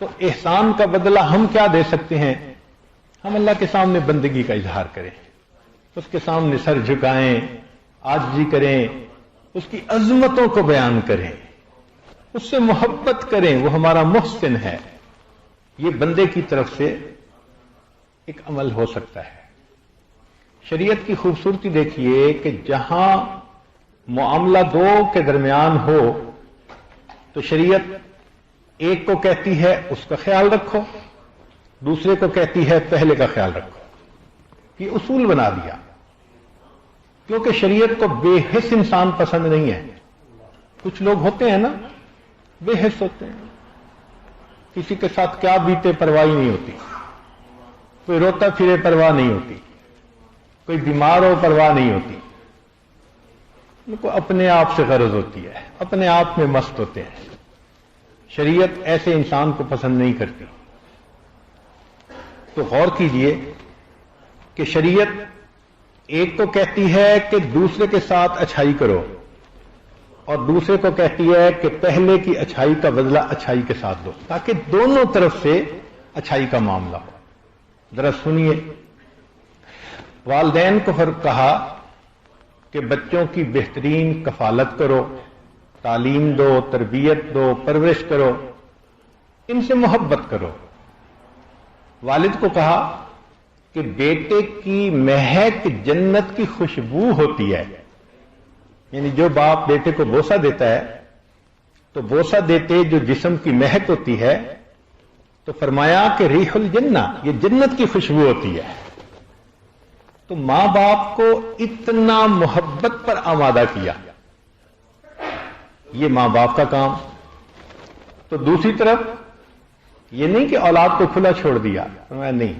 تو احسان کا بدلہ ہم کیا دے سکتے ہیں؟ ہم اللہ کے سامنے بندگی کا اظہار کریں، اس کے سامنے سر جھکائیں، عاجزی کریں، اس کی عظمتوں کو بیان کریں، اس سے محبت کریں، وہ ہمارا محسن ہے۔ یہ بندے کی طرف سے ایک عمل ہو سکتا ہے۔ شریعت کی خوبصورتی دیکھیے کہ جہاں معاملہ دو کے درمیان ہو تو شریعت ایک کو کہتی ہے اس کا خیال رکھو، دوسرے کو کہتی ہے پہلے کا خیال رکھو۔ یہ اصول بنا دیا، کیونکہ شریعت کو بے حس انسان پسند نہیں ہے۔ کچھ لوگ ہوتے ہیں نا، بے حس ہوتے ہیں، کسی کے ساتھ کیا بیتے پرواہ ہی نہیں ہوتی، کوئی روتا پھرے پرواہ نہیں ہوتی، کوئی بیمار ہو پرواہ نہیں ہوتی، ان کو اپنے آپ سے غرض ہوتی ہے، اپنے آپ میں مست ہوتے ہیں۔ شریعت ایسے انسان کو پسند نہیں کرتی۔ تو غور کیجئے کہ شریعت ایک کو کہتی ہے کہ دوسرے کے ساتھ اچھائی کرو، اور دوسرے کو کہتی ہے کہ پہلے کی اچھائی کا بدلہ اچھائی کے ساتھ دو، تاکہ دونوں طرف سے اچھائی کا معاملہ ہو۔ ذرا سنیے، والدین کو کہا کہ بچوں کی بہترین کفالت کرو، تعلیم دو، تربیت دو، پرورش کرو، ان سے محبت کرو۔ والد کو کہا کہ بیٹے کی مہک جنت کی خوشبو ہوتی ہے، یعنی جو باپ بیٹے کو بوسہ دیتا ہے تو بوسہ دیتے جو جسم کی مہک ہوتی ہے، تو فرمایا کہ ریح الجنہ، یہ جنت کی خوشبو ہوتی ہے۔ تو ماں باپ کو اتنا محبت پر آمادہ کیا، یہ ماں باپ کا کام۔ تو دوسری طرف یہ نہیں کہ اولاد کو کھلا چھوڑ دیا، نہیں،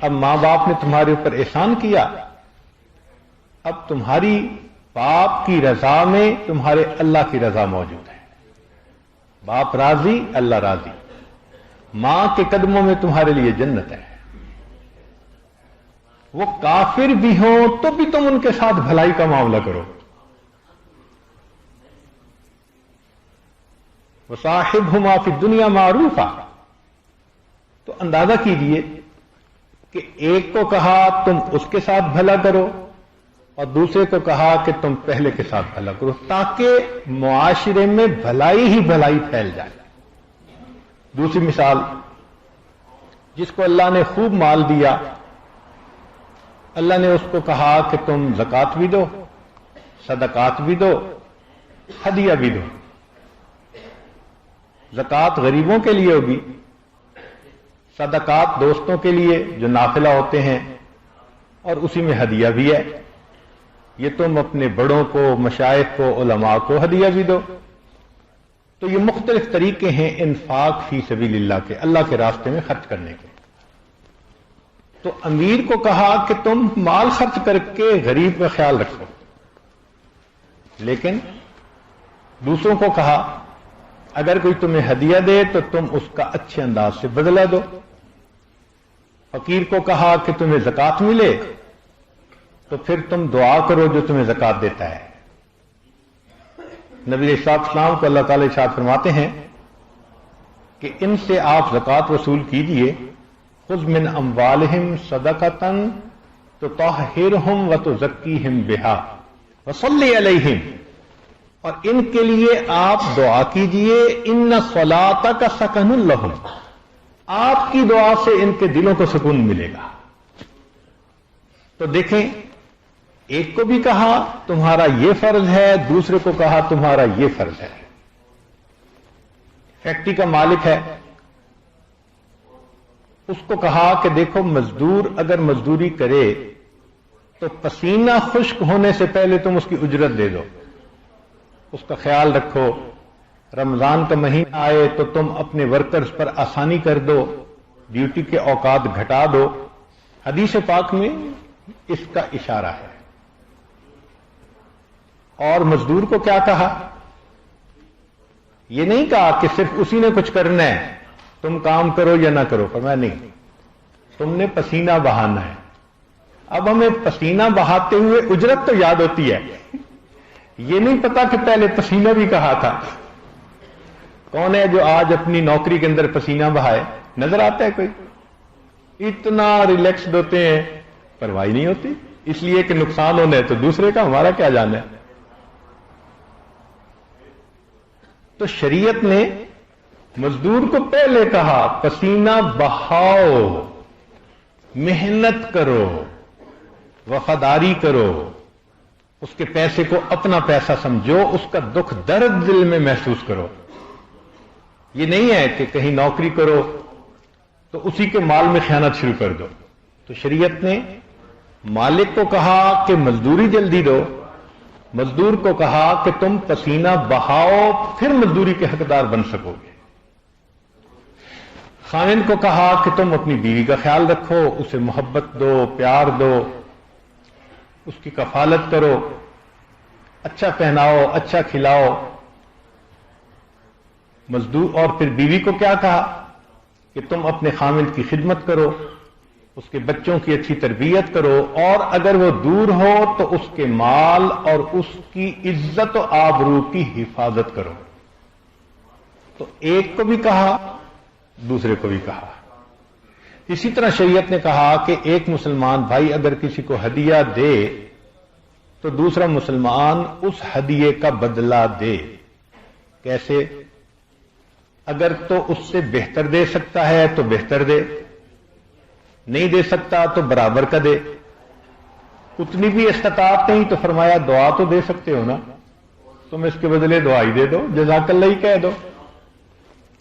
اب ماں باپ نے تمہارے اوپر احسان کیا، اب تمہاری باپ کی رضا میں تمہارے اللہ کی رضا موجود ہے۔ باپ راضی، اللہ راضی، ماں کے قدموں میں تمہارے لیے جنت ہے۔ وہ کافر بھی ہوں تو بھی تم ان کے ساتھ بھلائی کا معاملہ کرو۔ وصاحبہما فی الدنیا معروفا۔ تو اندازہ کیجئے کہ ایک کو کہا تم اس کے ساتھ بھلا کرو، اور دوسرے کو کہا کہ تم پہلے کے ساتھ بھلا کرو، تاکہ معاشرے میں بھلائی ہی بھلائی پھیل جائے۔ دوسری مثال، جس کو اللہ نے خوب مال دیا، اللہ نے اس کو کہا کہ تم زکوٰۃ بھی دو، صدقات بھی دو، ہدیہ بھی دو۔ زکوٰۃ غریبوں کے لیے ہوگی، صدقات دوستوں کے لیے جو نافلہ ہوتے ہیں، اور اسی میں ہدیہ بھی ہے۔ یہ تم اپنے بڑوں کو، مشائخ کو، علماء کو ہدیہ بھی دو۔ تو یہ مختلف طریقے ہیں انفاق فی سبیل اللہ کے، اللہ کے راستے میں خرچ کرنے کے۔ تو امیر کو کہا کہ تم مال خرچ کر کے غریب کا خیال رکھو، لیکن دوسروں کو کہا اگر کوئی تمہیں ہدیہ دے تو تم اس کا اچھے انداز سے بدلہ دو۔ فقیر کو کہا کہ تمہیں زکوٰۃ ملے تو پھر تم دعا کرو جو تمہیں زکوٰۃ دیتا ہے۔ نبی علیہ السلام کو اللہ تعالی ارشاد فرماتے ہیں کہ ان سے آپ زکوٰۃ وصول کیجئے، خذ من اموالہم صدقۃ تطہرہم وتزکیہم بہا وصلی علیہم، اور ان کے لیے آپ دعا کیجئے، ان صلاتک سکن لہم، آپ کی دعا سے ان کے دلوں کو سکون ملے گا۔ تو دیکھیں، ایک کو بھی کہا تمہارا یہ فرض ہے، دوسرے کو کہا تمہارا یہ فرض ہے۔ فیکٹری کا مالک ہے، اس کو کہا کہ دیکھو مزدور اگر مزدوری کرے تو پسینہ خشک ہونے سے پہلے تم اس کی اجرت دے دو، اس کا خیال رکھو۔ رمضان کا مہینہ آئے تو تم اپنے ورکرز پر آسانی کر دو، ڈیوٹی کے اوقات گھٹا دو۔ حدیث پاک میں اس کا اشارہ ہے۔ اور مزدور کو کیا کہا؟ یہ نہیں کہا کہ صرف اسی نے کچھ کرنا ہے، تم کام کرو یا نہ کرو، فرمایا نہیں، تم نے پسینہ بہانا ہے۔ اب ہمیں پسینہ بہاتے ہوئے اجرت تو یاد ہوتی ہے، یہ نہیں پتا کہ پہلے پسینہ بھی کہا تھا۔ کون ہے جو آج اپنی نوکری کے اندر پسینہ بہائے؟ نظر آتا ہے کوئی؟ اتنا ریلیکسڈ ہوتے ہیں، پرواہ نہیں ہوتی، اس لیے کہ نقصان ہونا ہے تو دوسرے کا، ہمارا کیا جانا ہے۔ تو شریعت نے مزدور کو پہلے کہا پسینہ بہاؤ، محنت کرو، وفاداری کرو، اس کے پیسے کو اپنا پیسہ سمجھو، اس کا دکھ درد دل میں محسوس کرو۔ یہ نہیں ہے کہ کہیں نوکری کرو تو اسی کے مال میں خیانت شروع کر دو۔ تو شریعت نے مالک کو کہا کہ مزدوری جلدی دو، مزدور کو کہا کہ تم پسینہ بہاؤ، پھر مزدوری کے حقدار بن سکو گے۔ خاوند کو کہا کہ تم اپنی بیوی کا خیال رکھو، اسے محبت دو، پیار دو، اس کی کفالت کرو، اچھا پہناؤ، اچھا کھلاؤ۔ مزدور اور پھر بیوی کو کیا کہا کہ تم اپنے خاوند کی خدمت کرو، اس کے بچوں کی اچھی تربیت کرو، اور اگر وہ دور ہو تو اس کے مال اور اس کی عزت و آبرو کی حفاظت کرو۔ تو ایک کو بھی کہا، دوسرے کو بھی کہا۔ اسی طرح شریعت نے کہا کہ ایک مسلمان بھائی اگر کسی کو ہدیہ دے تو دوسرا مسلمان اس ہدیے کا بدلہ دے۔ کیسے؟ اگر تو اس سے بہتر دے سکتا ہے تو بہتر دے، نہیں دے سکتا تو برابر کا دے۔ اتنی بھی استطاعت نہیں تو فرمایا دعا تو دے سکتے ہو نا، تم اس کے بدلے دعا ہی دے دو، جزاک اللہ ہی کہہ دو۔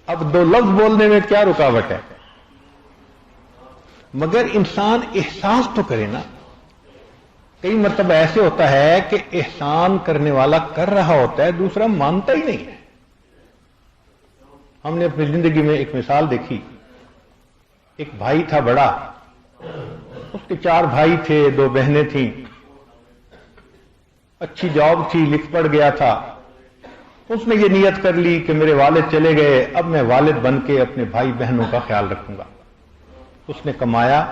اب دو لفظ بولنے میں کیا رکاوٹ ہے؟ مگر انسان احساس تو کرے نا۔ کئی مرتبہ ایسے ہوتا ہے کہ احسان کرنے والا کر رہا ہوتا ہے، دوسرا مانتا ہی نہیں ہے۔ ہم نے اپنی زندگی میں ایک مثال دیکھی، ایک بھائی تھا بڑا، اس کے 4 بھائی تھے، 2 بہنیں تھیں، اچھی جاب تھی، لکھ پڑھ گیا تھا۔ اس نے یہ نیت کر لی کہ میرے والد چلے گئے، اب میں والد بن کے اپنے بھائی بہنوں کا خیال رکھوں گا۔ اس نے کمایا،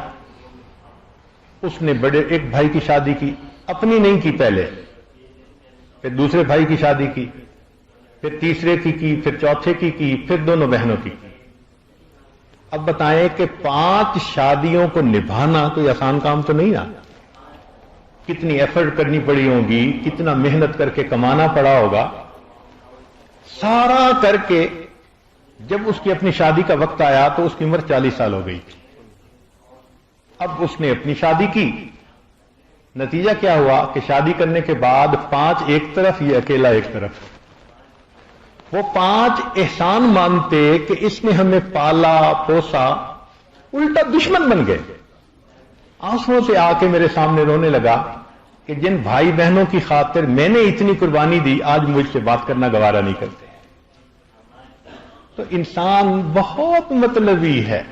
اس نے بڑے ایک بھائی کی شادی کی، اپنی نہیں کی پہلے، پھر دوسرے بھائی کی شادی کی، پھر تیسرے کی، پھر چوتھے کی، پھر دونوں بہنوں کی۔ اب بتائیں کہ 5 شادیوں کو نبھانا کوئی آسان کام تو نہیں نا، کتنی ایفرٹ کرنی پڑی ہوگی، کتنا محنت کر کے کمانا پڑا ہوگا، سارا کر کے جب اس کی اپنی شادی کا وقت آیا تو اس کی عمر 40 سال ہو گئی تھی۔ اب اس نے اپنی شادی کی، نتیجہ کیا ہوا کہ شادی کرنے کے بعد 5 ایک طرف، یہ اکیلا ایک طرف۔ وہ 5 احسان مانتے کہ اس نے ہمیں پالا پوسا، الٹا دشمن بن گئے۔ آنسوؤں سے آ کے میرے سامنے رونے لگا کہ جن بھائی بہنوں کی خاطر میں نے اتنی قربانی دی، آج مجھ سے بات کرنا گوارا نہیں کرتے۔ تو انسان بہت مطلبی ہے،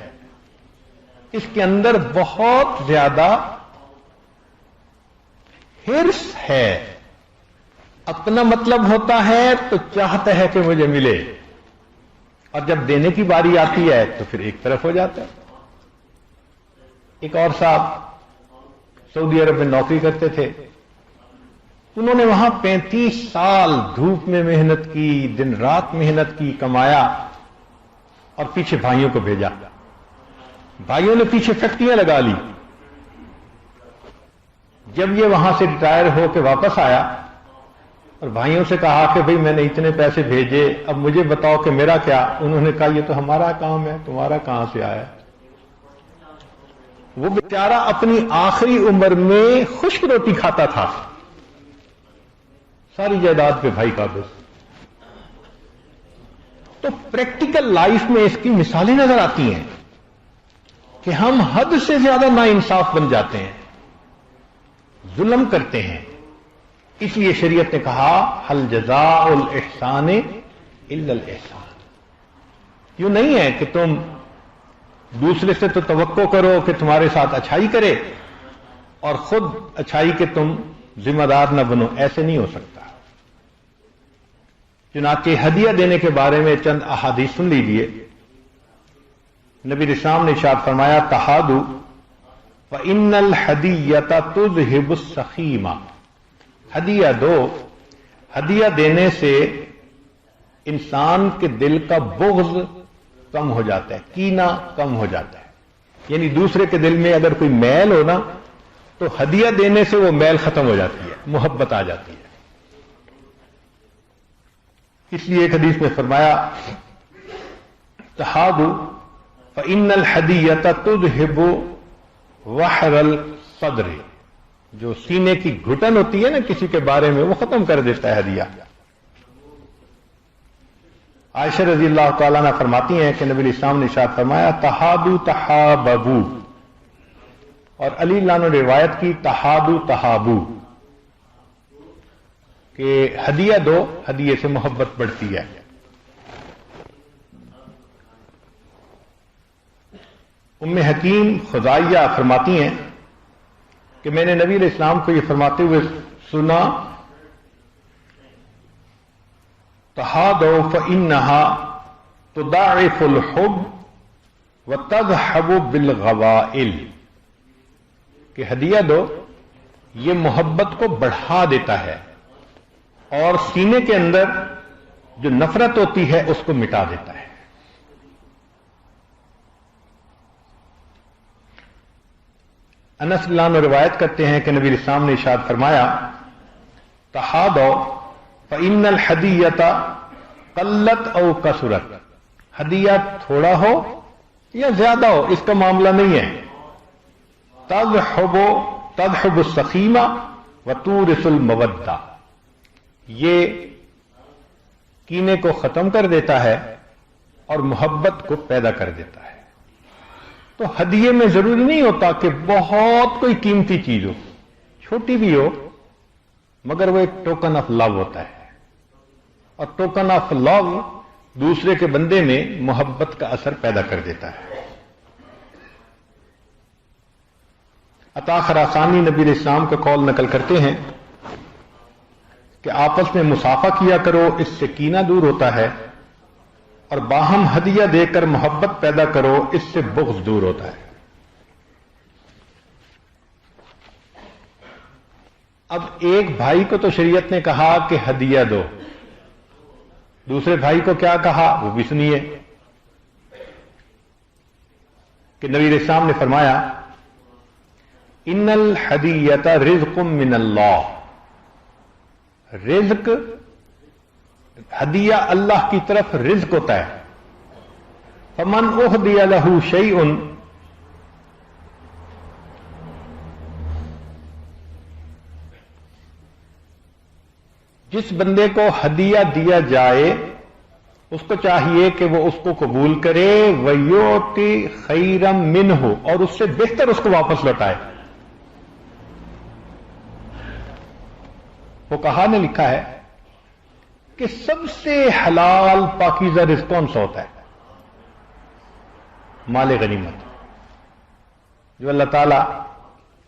اس کے اندر بہت زیادہ حرص ہے، اپنا مطلب ہوتا ہے تو چاہتا ہے کہ مجھے ملے، اور جب دینے کی باری آتی ہے تو پھر ایک طرف ہو جاتا ہے۔ ایک اور صاحب سعودی عرب میں نوکری کرتے تھے، انہوں نے وہاں 35 سال دھوپ میں محنت کی، دن رات محنت کی، کمایا، اور پیچھے بھائیوں کو بھیجا۔ بھائیوں نے پیچھے فیکٹریاں لگا لی۔ جب یہ وہاں سے ریٹائر ہو کے واپس آیا اور بھائیوں سے کہا کہ بھئی میں نے اتنے پیسے بھیجے، اب مجھے بتاؤ کہ میرا کیا؟ انہوں نے کہا یہ تو ہمارا کام ہے، تمہارا کہاں سے آیا؟ وہ بیچارہ اپنی آخری عمر میں خشک روٹی کھاتا تھا، ساری جائیداد پہ بھائی قابض۔ تو پریکٹیکل لائف میں اس کی مثالیں نظر آتی ہیں کہ ہم حد سے زیادہ ناانصاف بن جاتے ہیں، ظلم کرتے ہیں۔ اس لیے شریعت نے کہا حل جزاء الاحسان الا الاحسان۔ یوں نہیں ہے کہ تم دوسرے سے تو توقع کرو کہ تمہارے ساتھ اچھائی کرے اور خود اچھائی کے تم ذمہ دار نہ بنو، ایسے نہیں ہو سکتا۔ چنانچہ ہدیہ دینے کے بارے میں چند احادیث سن لیجیے۔ نبی اسلام نے ارشاد فرمایا تحادوا فإن الہدیۃ تذہب السخیمۃ، ہدیہ دو، ہدیہ دینے سے انسان کے دل کا بغض کم ہو جاتا ہے، کینہ کم ہو جاتا ہے. یعنی دوسرے کے دل میں اگر کوئی میل ہو نا تو ہدیہ دینے سے وہ میل ختم ہو جاتی ہے، محبت آ جاتی ہے. اس لیے ایک حدیث میں فرمایا تحابوا فإن الحدیۃ تذہب وحر الصدر، جو سینے کی گھٹن ہوتی ہے نا کسی کے بارے میں وہ ختم کر دیتا ہے ہدیہ. عائشہ رضی اللہ تعالیٰ نے فرماتی ہیں کہ نبی علیہ السلام نے ارشاد فرمایا تحابوا تحاببوا، اور علی اللہ نے روایت کی تحادوا تحابوا، کہ ہدیہ دو، ہدیے سے محبت بڑھتی ہے. ام حکیم خزائیہ فرماتی ہیں کہ میں نے نبی علیہ السلام کو یہ فرماتے ہوئے سنا تحادوا فإنها تضاعف الحب وتذهب بالغوائل، کہ ہدیہ دو یہ محبت کو بڑھا دیتا ہے اور سینے کے اندر جو نفرت ہوتی ہے اس کو مٹا دیتا ہے. انس اللہ عنہ روایت کرتے ہیں کہ نبی علیہ السلام نے ارشاد فرمایا تحادوا فإن الحدیۃ قلت او کثرت، ہدیہ تھوڑا ہو یا زیادہ ہو اس کا معاملہ نہیں ہے. تذہب السخیمہ وتورث المودہ، یہ کینے کو ختم کر دیتا ہے اور محبت کو پیدا کر دیتا ہے. تو ہدیے میں ضروری نہیں ہوتا کہ بہت کوئی قیمتی چیز ہو، چھوٹی بھی ہو مگر وہ ایک ٹوکن آف لو ہوتا ہے، اور ٹوکن آف لو دوسرے کے بندے میں محبت کا اثر پیدا کر دیتا ہے. عطا خراسانی نبی علیہ السلام کا قول نقل کرتے ہیں کہ آپس میں مصافحہ کیا کرو، اس سے کینہ دور ہوتا ہے، اور باہم ہدیہ دے کر محبت پیدا کرو، اس سے بغض دور ہوتا ہے. اب ایک بھائی کو تو شریعت نے کہا کہ ہدیہ دو، دوسرے بھائی کو کیا کہا وہ بھی سنیے کہ نبی علیہ السلام نے فرمایا ان الحدیۃ رزق من اللہ، رزق ہدیہ اللہ کی طرف رزق ہوتا ہے. فمن اہدی لہ شیء، جس بندے کو ہدیہ دیا جائے اس کو چاہیے کہ وہ اس کو قبول کرے، وَيُعْطِ خَيْرًا مِّنْهُ، اور اس سے بہتر اس کو واپس لوٹائے. وہ کہا نے لکھا ہے کہ سب سے حلال پاکیزہ رزق کون سا ہوتا ہے؟ مال غنیمت، جو اللہ تعالیٰ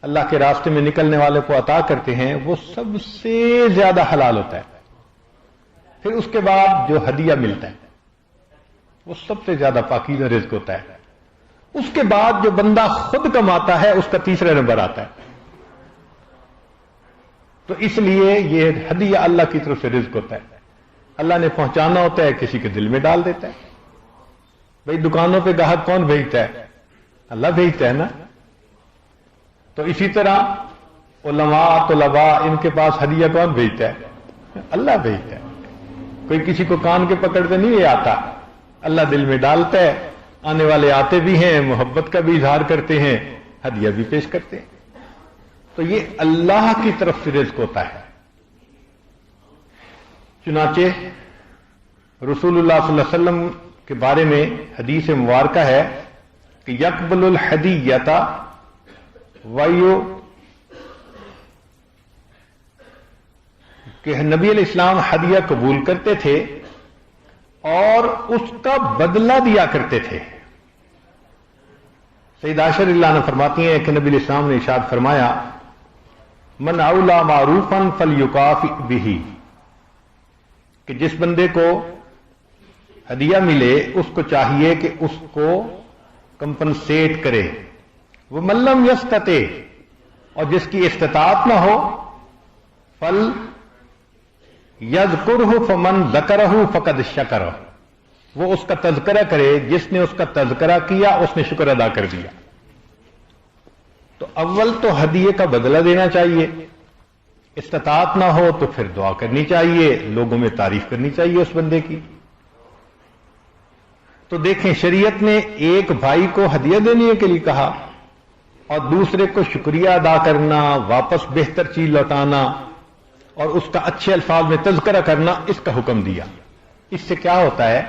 اللہ کے راستے میں نکلنے والے کو عطا کرتے ہیں وہ سب سے زیادہ حلال ہوتا ہے. پھر اس کے بعد جو ہدیہ ملتا ہے وہ سب سے زیادہ پاکیزہ رزق ہوتا ہے. اس کے بعد جو بندہ خود کماتا ہے اس کا تیسرا نمبر آتا ہے. تو اس لیے یہ ہدیہ اللہ کی طرف سے رزق ہوتا ہے. اللہ نے پہنچانا ہوتا ہے، کسی کے دل میں ڈال دیتا ہے. بھئی دکانوں پہ گاہک کون بھیجتا ہے؟ اللہ بھیجتا ہے نا. تو اسی طرح علماء طلباء ان کے پاس ہدیہ کون بھیجتا ہے؟ اللہ بھیجتا ہے. کوئی کسی کو کان کے پکڑتے نہیں آتا، اللہ دل میں ڈالتا ہے. آنے والے آتے بھی ہیں، محبت کا بھی اظہار کرتے ہیں، ہدیہ بھی پیش کرتے ہیں. تو یہ اللہ کی طرف سے رزق ہوتا ہے. چنانچہ رسول اللہ صلی اللہ علیہ وسلم کے بارے میں حدیث مبارکہ ہے کہ یقبل الحدیۃ کہ نبی علیہ السلام ہدیہ قبول کرتے تھے اور اس کا بدلہ دیا کرتے تھے. سید عائشہ رضی اللہ عنہا فرماتی ہیں کہ نبی علیہ السلام نے ارشاد فرمایا من اولا معروفا فلیکافئ بہ، کہ جس بندے کو ہدیہ ملے اس کو چاہیے کہ اس کو کمپنسیٹ کرے. وہ من لم یستطع، اور جس کی استطاعت نہ ہو فل یذکرہ فمن ذکرہ فقد شکرہ، وہ اس کا تذکرہ کرے جس نے اس کا تذکرہ کیا اس نے شکر ادا کر دیا۔ تو اول تو ہدیے کا بدلہ دینا چاہیے، استطاعت نہ ہو تو پھر دعا کرنی چاہیے، لوگوں میں تعریف کرنی چاہیے اس بندے کی۔ تو دیکھیں شریعت نے ایک بھائی کو ہدیہ دینے کے لیے کہا اور دوسرے کو شکریہ ادا کرنا، واپس بہتر چیز لوٹانا اور اس کا اچھے الفاظ میں تذکرہ کرنا، اس کا حکم دیا۔ اس سے کیا ہوتا ہے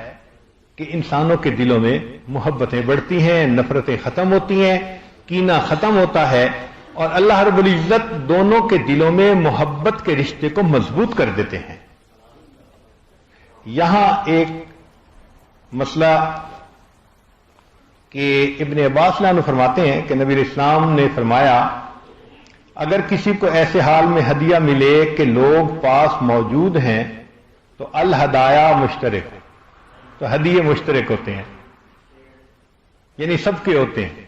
کہ انسانوں کے دلوں میں محبتیں بڑھتی ہیں، نفرتیں ختم ہوتی ہیں، کینہ ختم ہوتا ہے، اور اللہ رب العزت دونوں کے دلوں میں محبت کے رشتے کو مضبوط کر دیتے ہیں۔ یہاں ایک مسئلہ کہ ابن عباس عنہ فرماتے ہیں کہ نبی علیہ السلام نے فرمایا اگر کسی کو ایسے حال میں ہدیہ ملے کہ لوگ پاس موجود ہیں تو الہدایا مشترک، تو ہدیے مشترک ہوتے ہیں، یعنی سب کے ہوتے ہیں۔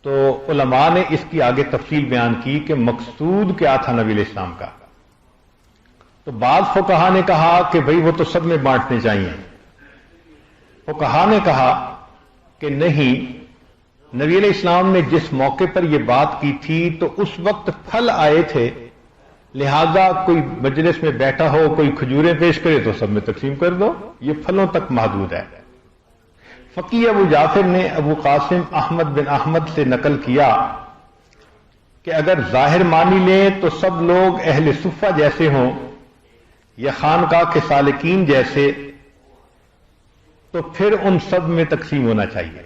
تو علماء نے اس کی آگے تفصیل بیان کی کہ مقصود کیا تھا نبی علیہ السلام کا۔ تو بعض فقہا نے کہا کہ بھئی وہ تو سب میں بانٹنے چاہیے، فقہا نے کہا کہ نہیں، نبی علیہ السلام نے جس موقع پر یہ بات کی تھی تو اس وقت پھل آئے تھے، لہذا کوئی مجلس میں بیٹھا ہو کوئی کھجوریں پیش کرے تو سب میں تقسیم کر دو، یہ پھلوں تک محدود ہے۔ فقیہ ابو جعفر نے ابو قاسم احمد بن احمد سے نقل کیا کہ اگر ظاہر مانی لیں تو سب لوگ اہل صفہ جیسے ہوں یا خانقاہ کے سالکین جیسے، تو پھر ان سب میں تقسیم ہونا چاہیے۔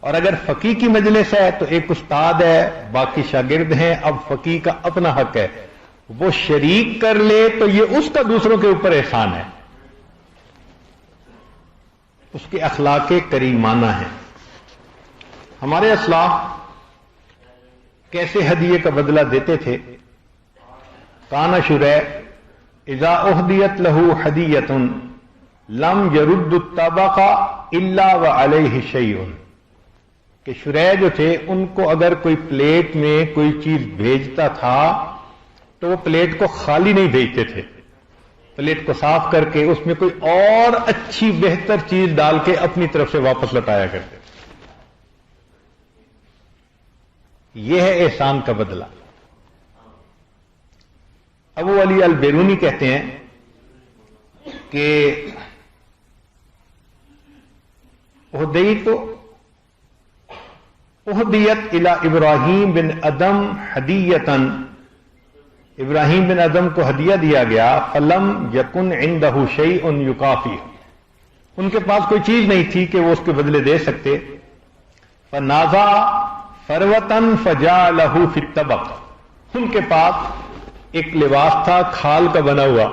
اور اگر فقیہ کی مجلس ہے تو ایک استاد ہے، باقی شاگرد ہیں، اب فقیہ کا اپنا حق ہے، وہ شریک کر لے تو یہ اس کا دوسروں کے اوپر احسان ہے، اس کے اخلاق کریمانہ ہیں۔ ہمارے اسلاف کیسے ہدیے کا بدلہ دیتے تھے؟ کان شریح اذا اہدیت لہ ہدیۃ لم یرد الطبق الا وعلیہ شیء، کہ شریح جو تھے ان کو اگر کوئی پلیٹ میں کوئی چیز بھیجتا تھا تو وہ پلیٹ کو خالی نہیں بھیجتے تھے، پلیٹ کو صاف کر کے اس میں کوئی اور اچھی بہتر چیز ڈال کے اپنی طرف سے واپس لوٹایا کرتے۔ یہ ہے احسان کا بدلہ۔ ابو علی البیرونی کہتے ہیں کہ اہدیت الی ابراہیم بن ادم ہدیۃً، ابراہیم بن ادم کو ہدیہ دیا گیا، فلم یکن عندہ شیء یکافی، ان کے پاس کوئی چیز نہیں تھی کہ وہ اس کے بدلے دے سکتے، فنازع فروۃً فجعلہ فی الطبق، ان کے پاس ایک لباس تھا کھال کا بنا ہوا،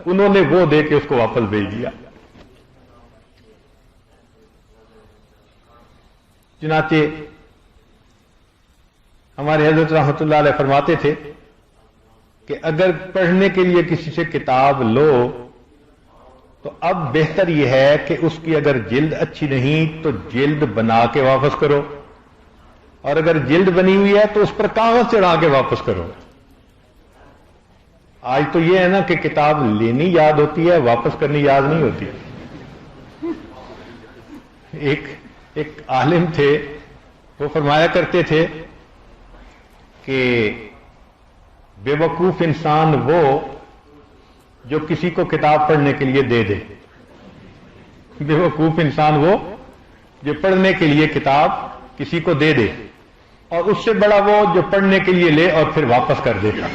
انہوں نے وہ دے کے اس کو واپس بھیج دیا۔ چنانچہ ہمارے حضرت رحمۃ اللہ علیہ فرماتے تھے کہ اگر پڑھنے کے لیے کسی سے کتاب لو تو اب بہتر یہ ہے کہ اس کی اگر جلد اچھی نہیں تو جلد بنا کے واپس کرو، اور اگر جلد بنی ہوئی ہے تو اس پر کاغذ چڑھا کے واپس کرو۔ آج تو یہ ہے نا کہ کتاب لینی یاد ہوتی ہے، واپس کرنی یاد نہیں ہوتی۔ ایک عالم تھے، وہ فرمایا کرتے تھے کہ بے وقوف انسان وہ جو کسی کو کتاب پڑھنے کے لیے دے دے، بے وقوف انسان وہ جو پڑھنے کے لیے کتاب کسی کو دے دے، اور اس سے بڑا وہ جو پڑھنے کے لیے لے اور پھر واپس کر دیتا۔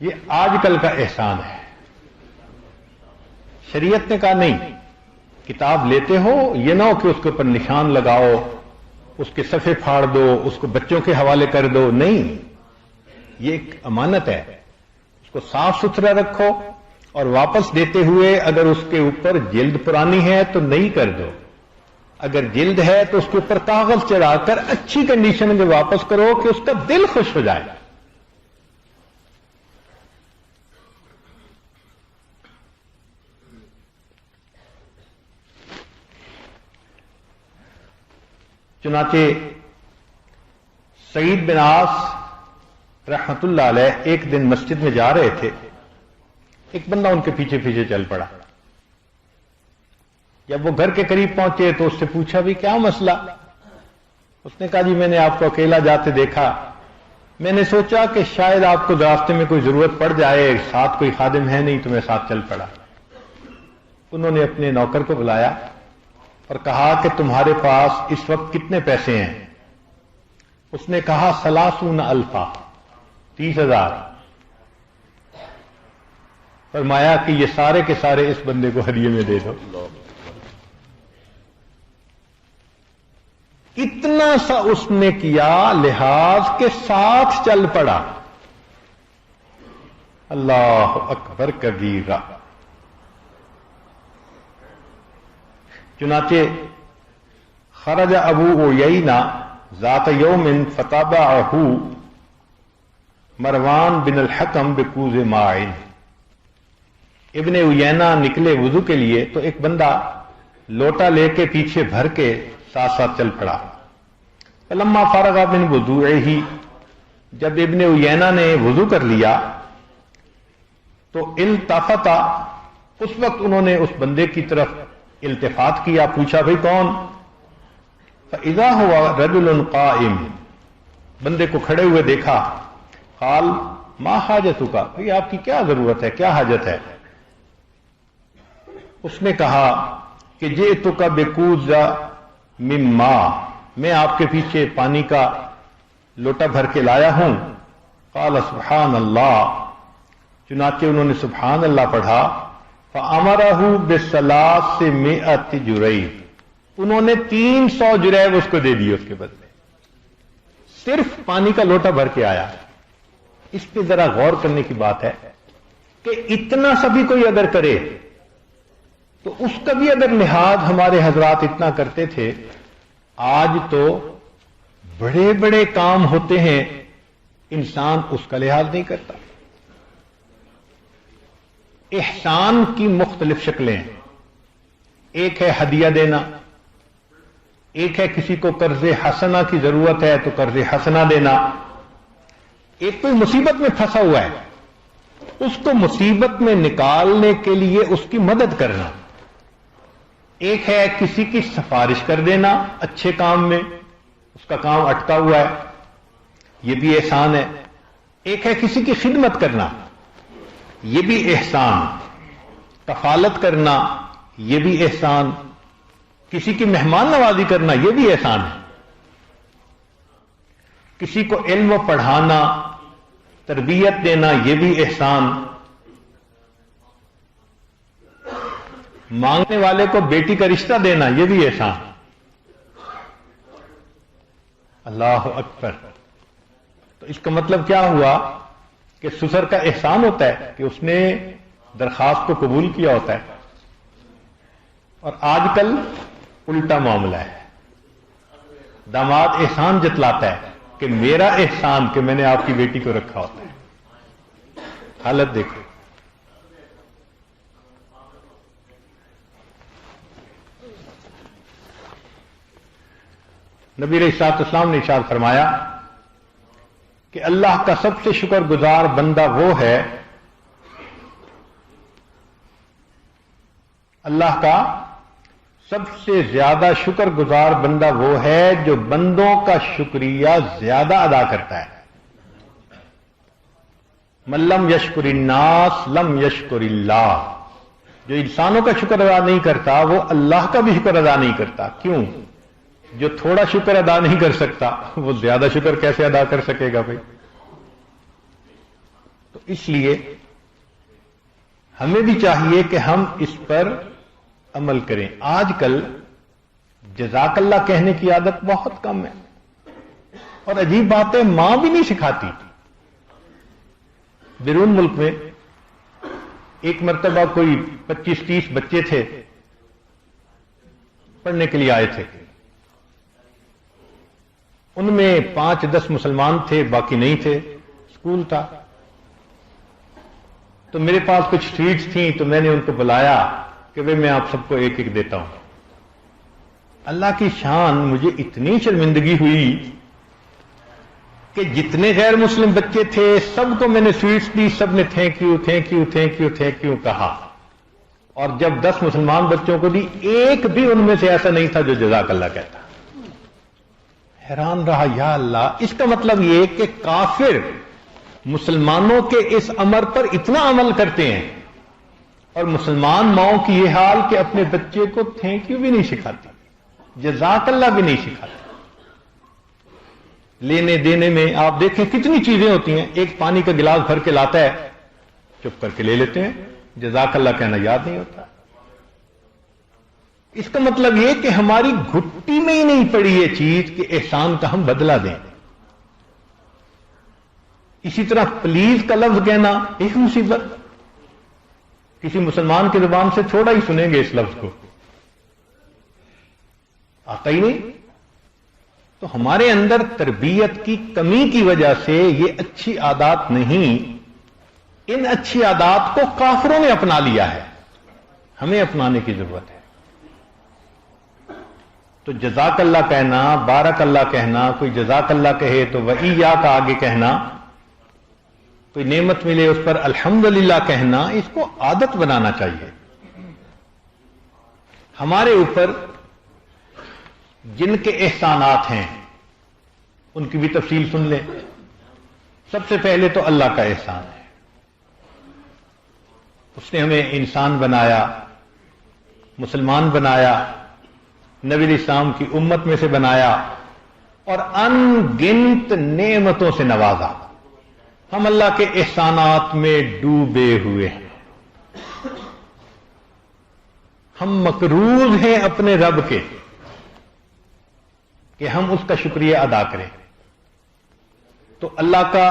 یہ آج کل کا احسان ہے۔ شریعت نے کہا نہیں، کتاب لیتے ہو یہ نہ ہو کہ اس کے اوپر نشان لگاؤ، اس کے صفحے پھاڑ دو، اس کو بچوں کے حوالے کر دو، نہیں، یہ ایک امانت ہے، اس کو صاف ستھرا رکھو، اور واپس دیتے ہوئے اگر اس کے اوپر جلد پرانی ہے تو نہیں کر دو، اگر جلد ہے تو اس کے اوپر کاغذ چڑھا کر اچھی کنڈیشن میں واپس کرو کہ اس کا دل خوش ہو جائے۔ چنانچہ سعید بن عاص رحمت اللہ علیہ ایک دن مسجد میں جا رہے تھے، ایک بندہ ان کے پیچھے پیچھے چل پڑا۔ جب وہ گھر کے قریب پہنچے تو اس سے پوچھا بھی کیا مسئلہ؟ اس نے کہا جی میں نے آپ کو اکیلا جاتے دیکھا، میں نے سوچا کہ شاید آپ کو راستے میں کوئی ضرورت پڑ جائے، ساتھ کوئی خادم ہے نہیں تو میں ساتھ چل پڑا۔ انہوں نے اپنے نوکر کو بلایا اور کہا کہ تمہارے پاس اس وقت کتنے پیسے ہیں؟ اس نے کہا 30,000 30,000۔ فرمایا کہ یہ سارے کے سارے اس بندے کو ہدیے میں دے دو۔ اتنا سا اس نے کیا لحاظ کے ساتھ چل پڑا۔ اللہ اکبر کبیرہ۔ چنانچہ خرج ابو عیینہ ذات یوم فتابعہ مروان بن الحکم بکوز ماء۔ ابن عیینہ نکلے وضو کے لیے تو ایک بندہ لوٹا لے کے پیچھے بھر کے ساتھ ساتھ چل پڑا۔ فلما فرغ من وضوئہ، جب ابن عیینہ نے وضو کر لیا تو التفت، اس وقت انہوں نے اس بندے کی طرف التفات کیا، پوچھا بھئی کون؟ فاذا هو رجل قائم، بندے کو کھڑے ہوئے دیکھا۔ قال ما حاجتک، بھئی آپ کی کیا ضرورت ہے، کیا حاجت ہے؟ اس نے کہا کہ جئتک بکوز من ماء، میں آپ کے پیچھے پانی کا لوٹا بھر کے لایا ہوں۔ قال سبحان اللہ، چنانچہ انہوں نے سبحان اللہ پڑھا۔ فَأَمَرَهُ ب300 جریب، انہوں نے 300 جریب اس کو دے دی، اس کے بدلے صرف پانی کا لوٹا بھر کے آیا۔ اس پہ ذرا غور کرنے کی بات ہے کہ اتنا سا بھی کوئی اگر کرے تو اس کا بھی اگر لحاظ ہمارے حضرات اتنا کرتے تھے، آج تو بڑے بڑے کام ہوتے ہیں انسان اس کا لحاظ نہیں کرتا۔ احسان کی مختلف شکلیں ہیں، ایک ہے ہدیہ دینا، ایک ہے کسی کو قرض حسنہ کی ضرورت ہے تو قرض حسنہ دینا، ایک کوئی مصیبت میں پھنسا ہوا ہے اس کو مصیبت میں نکالنے کے لیے اس کی مدد کرنا، ایک ہے کسی کی سفارش کر دینا اچھے کام میں، اس کا کام اٹکا ہوا ہے، یہ بھی احسان ہے، ایک ہے کسی کی خدمت کرنا، یہ بھی احسان، کفالت کرنا یہ بھی احسان، کسی کی مہمان نوازی کرنا یہ بھی احسان ہے، کسی کو علم پڑھانا تربیت دینا یہ بھی احسان، مانگنے والے کو بیٹی کا رشتہ دینا یہ بھی احسان۔ اللہ اکبر۔ تو اس کا مطلب کیا ہوا کہ سسر کا احسان ہوتا ہے کہ اس نے درخواست کو قبول کیا ہوتا ہے، اور آج کل الٹا معاملہ ہے، داماد احسان جتلاتا ہے کہ میرا احسان کہ میں نے آپ کی بیٹی کو رکھا ہوتا ہے۔ حالت دیکھو۔ نبی علیہ الصلوۃ والسلام نے ارشاد فرمایا کہ اللہ کا سب سے شکر گزار بندہ وہ ہے، اللہ کا سب سے زیادہ شکر گزار بندہ وہ ہے جو بندوں کا شکریہ زیادہ ادا کرتا ہے۔ من لم یشکر الناس لم یشکر اللہ، جو انسانوں کا شکر ادا نہیں کرتا وہ اللہ کا بھی شکر ادا نہیں کرتا۔ کیوں؟ جو تھوڑا شکر ادا نہیں کر سکتا وہ زیادہ شکر کیسے ادا کر سکے گا بھائی؟ تو اس لیے ہمیں بھی چاہیے کہ ہم اس پر عمل کریں۔ آج کل جزاک اللہ کہنے کی عادت بہت کم ہے، اور عجیب بات ہے ماں بھی نہیں سکھاتی۔ بیرون ملک میں ایک مرتبہ کوئی 25-30 بچے تھے، پڑھنے کے لیے آئے تھے، ان میں 5-10 مسلمان تھے، باقی نہیں تھے، اسکول تھا۔ تو میرے پاس کچھ سیٹس تھیں تو میں نے ان کو بلایا کہ میں آپ سب کو ایک ایک دیتا ہوں۔ اللہ کی شان، مجھے اتنی شرمندگی ہوئی کہ جتنے غیر مسلم بچے تھے سب کو میں نے سویٹس دی، سب نے thank you thank you thank you thank you کہا، اور جب 10 مسلمان بچوں کو دی ایک بھی ان میں سے ایسا نہیں تھا جو جزاک اللہ کہتا۔ حیران رہا، یا اللہ، اس کا مطلب یہ کہ کافر مسلمانوں کے اس امر پر اتنا عمل کرتے ہیں، اور مسلمان ماؤں کی یہ حال کہ اپنے بچے کو تھینک یو بھی نہیں سکھاتی، جزاک اللہ بھی نہیں سکھاتی۔ لینے دینے میں آپ دیکھیں کتنی چیزیں ہوتی ہیں، ایک پانی کا گلاس بھر کے لاتا ہے، چپ کر کے لے لیتے ہیں، جزاک اللہ کہنا یاد نہیں ہوتا۔ اس کا مطلب یہ کہ ہماری گھٹی میں ہی نہیں پڑی یہ چیز کہ احسان کا ہم بدلہ دیں۔ اسی طرح پلیز کا لفظ کہنا ایک مصیبت، کسی مسلمان کی زبان سے تھوڑا ہی سنیں گے اس لفظ کو، آتا ہی نہیں۔ تو ہمارے اندر تربیت کی کمی کی وجہ سے یہ اچھی عادات نہیں، ان اچھی عادات کو کافروں نے اپنا لیا ہے، ہمیں اپنانے کی ضرورت ہے۔ تو جزاک اللہ کہنا، بارک اللہ کہنا، کوئی جزاک اللہ کہے تو وَإِيَّاكَ آگے کہنا، کوئی نعمت ملے اس پر الحمدللہ کہنا، اس کو عادت بنانا چاہیے۔ ہمارے اوپر جن کے احسانات ہیں ان کی بھی تفصیل سن لیں۔ سب سے پہلے تو اللہ کا احسان ہے، اس نے ہمیں انسان بنایا، مسلمان بنایا، نبی اسلام کی امت میں سے بنایا، اور ان گنت نعمتوں سے نوازا۔ ہم اللہ کے احسانات میں ڈوبے ہوئے ہیں، ہم مقروض ہیں اپنے رب کے کہ ہم اس کا شکریہ ادا کریں۔ تو اللہ کا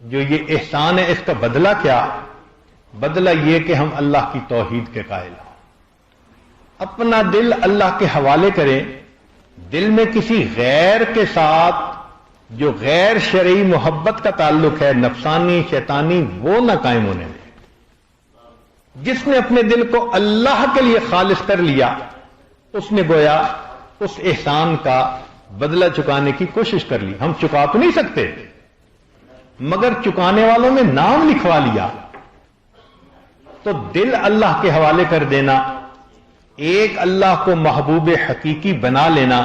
جو یہ احسان ہے اس کا بدلہ کیا؟ بدلہ یہ کہ ہم اللہ کی توحید کے قائل ہوں، اپنا دل اللہ کے حوالے کریں، دل میں کسی غیر کے ساتھ جو غیر شرعی محبت کا تعلق ہے، نفسانی شیطانی، وہ نہ قائم ہونے دیں۔ جس نے اپنے دل کو اللہ کے لیے خالص کر لیا، اس نے گویا اس احسان کا بدلہ چکانے کی کوشش کر لی۔ ہم چکا تو نہیں سکتے، مگر چکانے والوں میں نام لکھوا لیا۔ تو دل اللہ کے حوالے کر دینا، ایک اللہ کو محبوب حقیقی بنا لینا،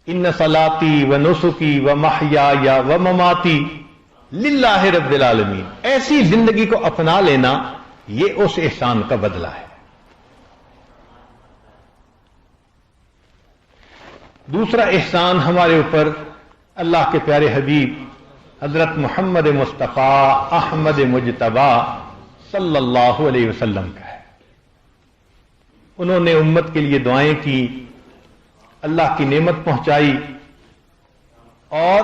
ان صلاتی و نسکی و محیایا و مماتی للہ رب العالمین، ایسی زندگی کو اپنا لینا، یہ اس احسان کا بدلہ ہے۔ دوسرا احسان ہمارے اوپر اللہ کے پیارے حبیب حضرت محمد مصطفیٰ احمد مجتبی صلی اللہ علیہ وسلم کا ہے۔ انہوں نے امت کے لیے دعائیں کی، اللہ کی نعمت پہنچائی، اور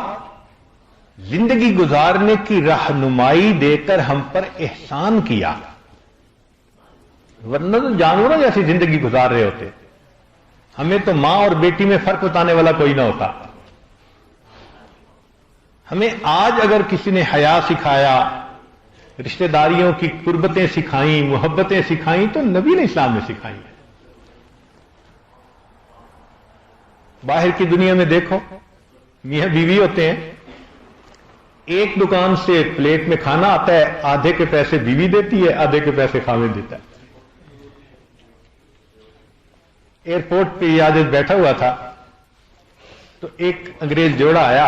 زندگی گزارنے کی رہنمائی دے کر ہم پر احسان کیا، ورنہ تو جانوروں جیسی زندگی گزار رہے ہوتے۔ ہمیں تو ماں اور بیٹی میں فرق بتانے والا کوئی نہ ہوتا۔ ہمیں آج اگر کسی نے حیا سکھایا، رشتہ داریوں کی قربتیں سکھائیں، محبتیں سکھائیں، تو نبی نے اسلام میں سکھائی ہیں۔ باہر کی دنیا میں دیکھو، میاں بیوی ہوتے ہیں، ایک دکان سے پلیٹ میں کھانا آتا ہے، آدھے کے پیسے بیوی دیتی ہے، آدھے کے پیسے خاوند دیتا ہے۔ ایئرپورٹ پہ عادت بیٹھا ہوا تھا تو ایک انگریز جوڑا آیا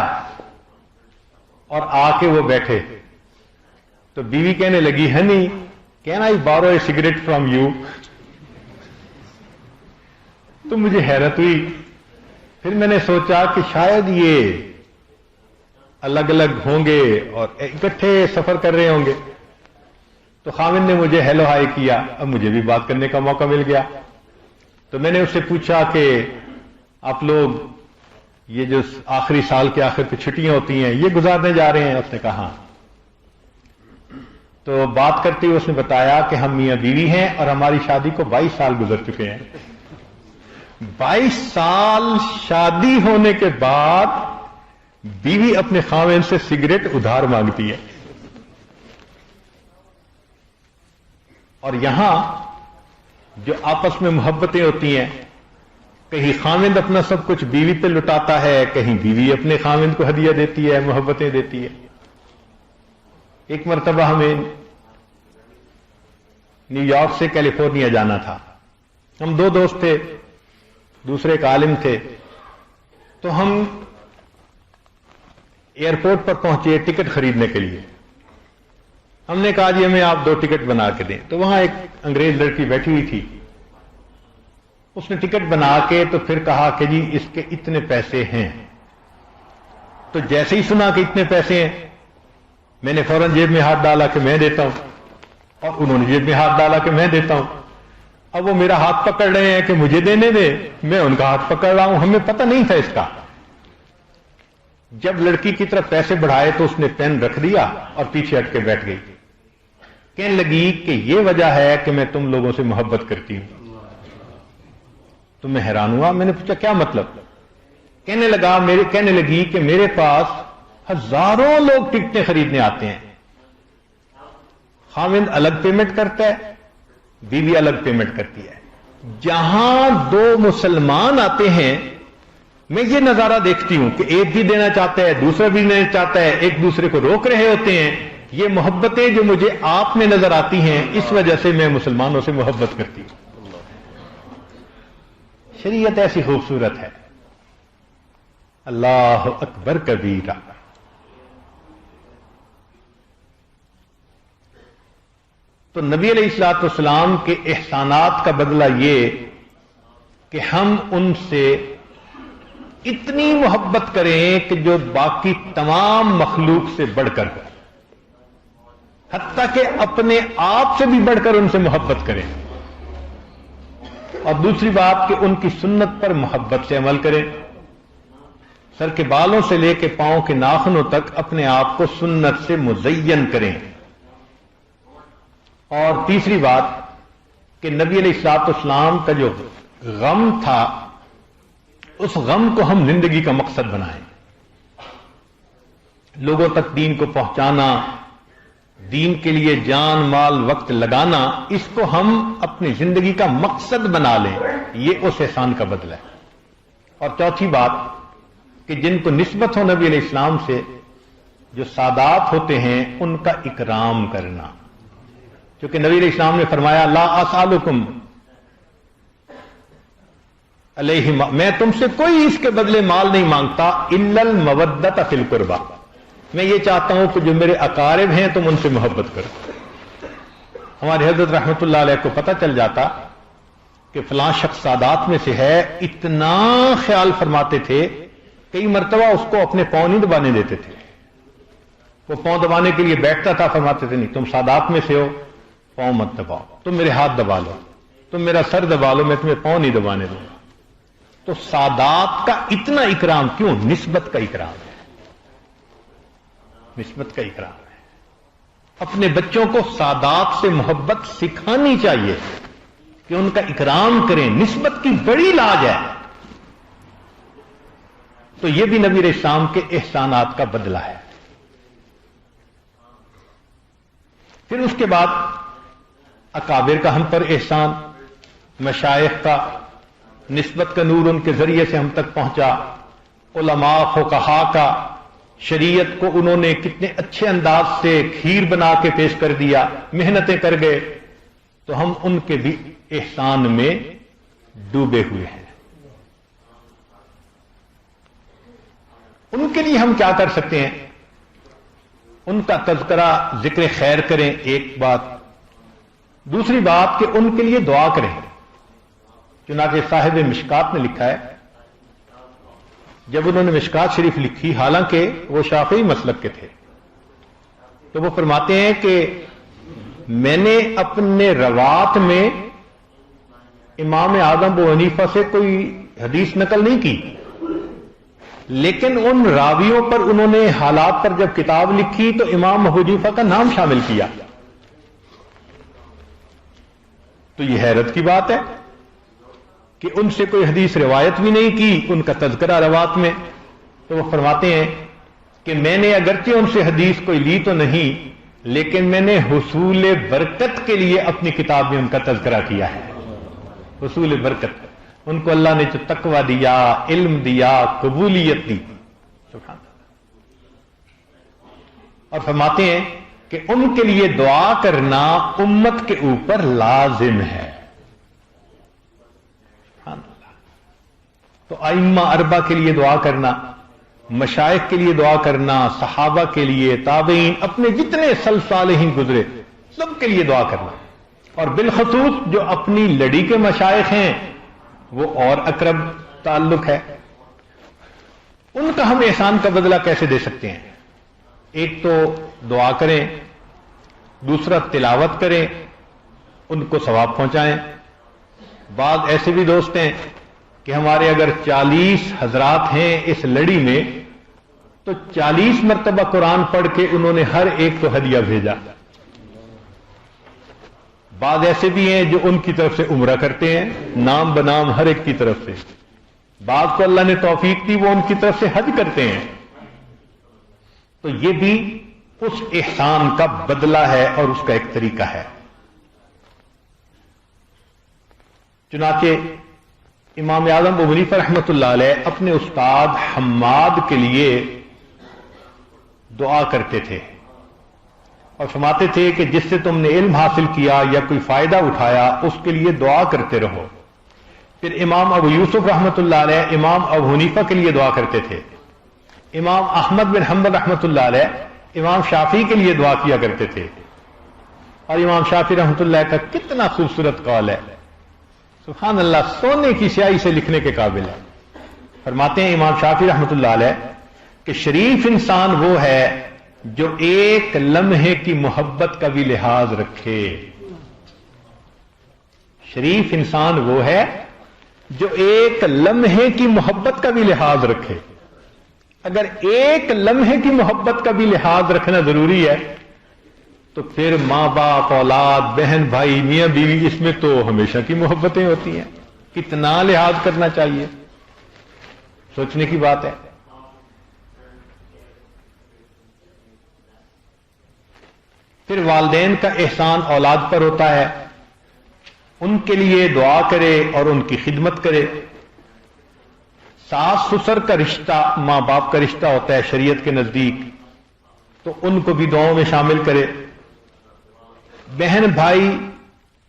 اور آ کے وہ بیٹھے، تو بیوی کہنے لگی، ہنی کین آئی بارو اے سگریٹ فرام یو؟ تو مجھے حیرت ہوئی، پھر میں نے سوچا کہ شاید یہ الگ الگ ہوں گے اور اکٹھے سفر کر رہے ہوں گے۔ تو خاوند نے مجھے ہیلو ہائی کیا، اب مجھے بھی بات کرنے کا موقع مل گیا۔ تو میں نے اس سے پوچھا کہ آپ لوگ یہ جو آخری سال کے آخر پہ چھٹیاں ہوتی ہیں یہ گزارنے جا رہے ہیں؟ اس نے کہا۔ تو بات کرتے ہوئے اس نے بتایا کہ ہم میاں بیوی ہیں اور ہماری شادی کو 22 سال گزر چکے ہیں۔ 22 سال شادی ہونے کے بعد بیوی اپنے خاوند سے سگریٹ ادھار مانگتی ہے، اور یہاں جو آپس میں محبتیں ہوتی ہیں، کہیں خاوند اپنا سب کچھ بیوی پہ لٹاتا ہے، کہیں بیوی اپنے خاوند کو ہدیہ دیتی ہے، محبتیں دیتی ہے۔ ایک مرتبہ ہمیں نیو یارک سے کیلیفورنیا جانا تھا، ہم دو دوست تھے، دوسرے ایک عالم تھے، تو ہم ایئرپورٹ پر پہنچے ٹکٹ خریدنے کے لیے۔ ہم نے کہا جی ہمیں آپ 2 ٹکٹ بنا کے دیں، تو وہاں ایک انگریز لڑکی بیٹھی ہوئی تھی، اس نے ٹکٹ بنا کے تو پھر کہا کہ جی اس کے اتنے پیسے ہیں۔ تو جیسے ہی سنا کہ اتنے پیسے ہیں، میں نے فوراً جیب میں ہاتھ ڈالا کہ میں دیتا ہوں، اور انہوں نے جیب میں ہاتھ ڈالا کہ میں دیتا ہوں۔ اب وہ میرا ہاتھ پکڑ رہے ہیں کہ مجھے دینے دے، میں ان کا ہاتھ پکڑ رہا ہوں، ہمیں پتہ نہیں تھا اس کا۔ جب لڑکی کی طرف پیسے بڑھائے تو اس نے پین رکھ دیا اور پیچھے ہٹ کے بیٹھ گئی، کہنے لگی کہ یہ وجہ ہے کہ میں تم لوگوں سے محبت کرتی ہوں۔ تو میں حیران ہوا، میں نے پوچھا کیا مطلب؟ کہنے لگی کہ میرے پاس ہزاروں لوگ ٹکٹیں خریدنے آتے ہیں، خاوند الگ پیمنٹ کرتا ہے، بیوی الگ پیمنٹ کرتی ہے، جہاں 2 مسلمان آتے ہیں میں یہ نظارہ دیکھتی ہوں کہ ایک بھی دینا چاہتا ہے، دوسرا بھی دینا چاہتا ہے، ایک دوسرے کو روک رہے ہوتے ہیں۔ یہ محبتیں جو مجھے آپ میں نظر آتی ہیں، اس وجہ سے میں مسلمانوں سے محبت کرتی ہوں۔ شریعت ایسی خوبصورت ہے، اللہ اکبر کبیرہ۔ تو نبی علیہ الصلوۃ والسلام کے احسانات کا بدلہ یہ کہ ہم ان سے اتنی محبت کریں کہ جو باقی تمام مخلوق سے بڑھ کر، حتیٰ کہ اپنے آپ سے بھی بڑھ کر ان سے محبت کریں، اور دوسری بات کہ ان کی سنت پر محبت سے عمل کریں، سر کے بالوں سے لے کے پاؤں کے ناخنوں تک اپنے آپ کو سنت سے مزین کریں۔ اور تیسری بات کہ نبی علیہ الصلوۃ والسلام کا جو غم تھا، اس غم کو ہم زندگی کا مقصد بنائیں، لوگوں تک دین کو پہنچانا، دین کے لیے جان مال وقت لگانا، اس کو ہم اپنی زندگی کا مقصد بنا لیں، یہ اس احسان کا بدلہ ہے۔ اور چوتھی بات کہ جن کو نسبت ہو نبی علیہ السلام سے، جو سادات ہوتے ہیں، ان کا اکرام کرنا، کیونکہ نبی علیہ السلام نے فرمایا لا اسالکم علیہ، میں تم سے کوئی اس کے بدلے مال نہیں مانگتا، الا المودۃ فی القربى، میں یہ چاہتا ہوں کہ جو میرے اقارب ہیں تم ان سے محبت کرو۔ ہمارے حضرت رحمت اللہ علیہ کو پتہ چل جاتا کہ فلاں شخص سادات میں سے ہے، اتنا خیال فرماتے تھے، کئی مرتبہ اس کو اپنے پاؤں نہیں دبانے دیتے تھے، وہ پاؤں دبانے کے لیے بیٹھتا تھا، فرماتے تھے نہیں تم سادات میں سے ہو، پاؤں مت دباؤ، تم میرے ہاتھ دبا لو، تم میرا سر دبا لو، میں تمہیں پاؤں نہیں دبانے دوں گا۔ تو سادات کا اتنا اکرام کیوں؟ نسبت کا اکرام ہے، نسبت کا اکرام ہے۔ اپنے بچوں کو سادات سے محبت سکھانی چاہیے کہ ان کا اکرام کریں، نسبت کی بڑی لاج ہے۔ تو یہ بھی نبی علیہ السلام کے احسانات کا بدلہ ہے۔ پھر اس کے بعد اکابر کا ہم پر احسان، مشائخ کا، نسبت کا نور ان کے ذریعے سے ہم تک پہنچا، علماء فقہاء کا، شریعت کو انہوں نے کتنے اچھے انداز سے کھیر بنا کے پیش کر دیا، محنتیں کر گئے، تو ہم ان کے بھی احسان میں ڈوبے ہوئے ہیں۔ ان کے لیے ہم کیا کر سکتے ہیں؟ ان کا تذکرہ، ذکر خیر کریں، ایک بات۔ دوسری بات کہ ان کے لیے دعا کریں۔ چنانچہ صاحب مشکات نے لکھا ہے، جب انہوں نے مشکات شریف لکھی، حالانکہ وہ شافعی مسلک کے تھے، تو وہ فرماتے ہیں کہ میں نے اپنے روات میں امام اعظم ابو حنیفہ سے کوئی حدیث نقل نہیں کی، لیکن ان راویوں پر انہوں نے حالات پر جب کتاب لکھی تو امام ابو حنیفہ کا نام شامل کیا۔ تو یہ حیرت کی بات ہے کہ ان سے کوئی حدیث روایت بھی نہیں کی، ان کا تذکرہ روات میں۔ تو وہ فرماتے ہیں کہ میں نے اگرچہ ان سے حدیث کوئی لی تو نہیں، لیکن میں نے حصول برکت کے لیے اپنی کتاب میں ان کا تذکرہ کیا ہے، حصول برکت۔ ان کو اللہ نے جو تقوی دیا، علم دیا، قبولیت دی، سبحان اللہ، اور فرماتے ہیں کہ ان کے لیے دعا کرنا امت کے اوپر لازم ہے. سبحان اللہ. تو ائمہ اربع کے لیے دعا کرنا، مشائخ کے لیے دعا کرنا، صحابہ کے لیے، تابعین، اپنے جتنے سلف صالحین گزرے سب کے لیے دعا کرنا، اور بالخصوص جو اپنی لڑی کے مشائخ ہیں وہ اور اقرب تعلق ہے، ان کا ہم احسان کا بدلہ کیسے دے سکتے ہیں؟ ایک تو دعا کریں، دوسرا تلاوت کریں، ان کو ثواب پہنچائیں. بعض ایسے بھی دوست ہیں کہ ہمارے اگر 40 حضرات ہیں اس لڑی میں تو 40 مرتبہ قرآن پڑھ کے انہوں نے ہر ایک کو ہدیہ بھیجا. بعض ایسے بھی ہیں جو ان کی طرف سے عمرہ کرتے ہیں، نام بنام ہر ایک کی طرف سے. بعض کو اللہ نے توفیق دی وہ ان کی طرف سے حج کرتے ہیں. تو یہ بھی اس احسان کا بدلہ ہے اور اس کا ایک طریقہ ہے. چنانچہ امام اعظم ابو حنیفہ رحمۃ اللہ علیہ اپنے استاد حماد کے لیے دعا کرتے تھے اور فرماتے تھے کہ جس سے تم نے علم حاصل کیا یا کوئی فائدہ اٹھایا اس کے لیے دعا کرتے رہو. پھر امام ابو یوسف رحمۃ اللہ علیہ امام ابو حنیفہ کے لیے دعا کرتے تھے. امام احمد بن حنبل رحمۃ اللہ علیہ امام شافعی کے لیے دعا کیا کرتے تھے. اور امام شافعی رحمۃ اللہ کا کتنا خوبصورت قول ہے، سبحان اللہ، سونے کی سیاہی سے لکھنے کے قابل ہے. فرماتے ہیں امام شافعی رحمۃ اللہ علیہ کہ شریف انسان وہ ہے جو ایک لمحے کی محبت کا بھی لحاظ رکھے. شریف انسان وہ ہے جو ایک لمحے کی محبت کا بھی لحاظ رکھے. اگر ایک لمحے کی محبت کا بھی لحاظ رکھنا ضروری ہے تو پھر ماں باپ، اولاد، بہن بھائی، میاں بیوی، اس میں تو ہمیشہ کی محبتیں ہوتی ہیں. کتنا لحاظ کرنا چاہیے، سوچنے کی بات ہے. پھر والدین کا احسان اولاد پر ہوتا ہے، ان کے لیے دعا کرے اور ان کی خدمت کرے. ساس سسر کا رشتہ ماں باپ کا رشتہ ہوتا ہے شریعت کے نزدیک، تو ان کو بھی دعاؤں میں شامل کرے. بہن بھائی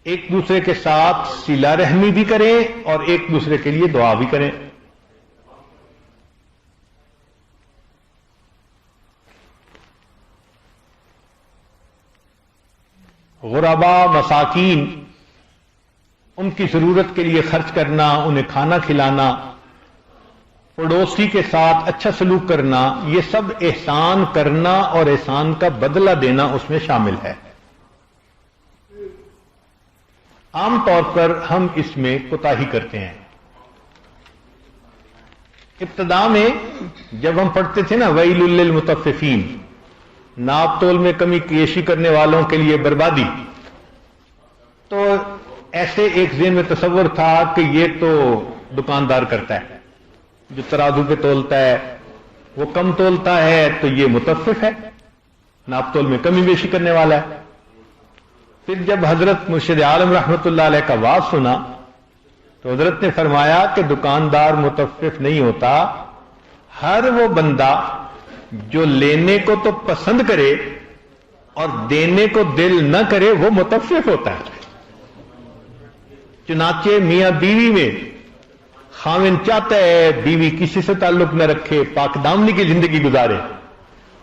ایک دوسرے کے ساتھ صلہ رحمی بھی کریں اور ایک دوسرے کے لیے دعا بھی کریں. غربا، مساکین، ان کی ضرورت کے لیے خرچ کرنا، انہیں کھانا کھلانا، پڑوسی کے ساتھ اچھا سلوک کرنا، یہ سب احسان کرنا اور احسان کا بدلہ دینا اس میں شامل ہے. عام طور پر ہم اس میں کوتاہی کرتے ہیں. ابتدا میں جب ہم پڑھتے تھے نا ویل للمطففین، ناپ تول میں کمی کیشی کرنے والوں کے لیے بربادی، تو ایسے ایک ذہن میں تصور تھا کہ یہ تو دکاندار کرتا ہے، جو ترازو پہ تولتا ہے وہ کم تولتا ہے تو یہ مطفف ہے، ناپ تول میں کمی بیشی کرنے والا ہے. پھر جب حضرت مرشد عالم رحمت اللہ علیہ کا واعظ سنا تو حضرت نے فرمایا کہ دکاندار مطفف نہیں ہوتا، ہر وہ بندہ جو لینے کو تو پسند کرے اور دینے کو دل نہ کرے وہ مطفف ہوتا ہے. چنانچہ میاں بیوی میں خاوند چاہتا ہے بیوی کسی سے تعلق نہ رکھے، پاک دامنی کی زندگی گزارے،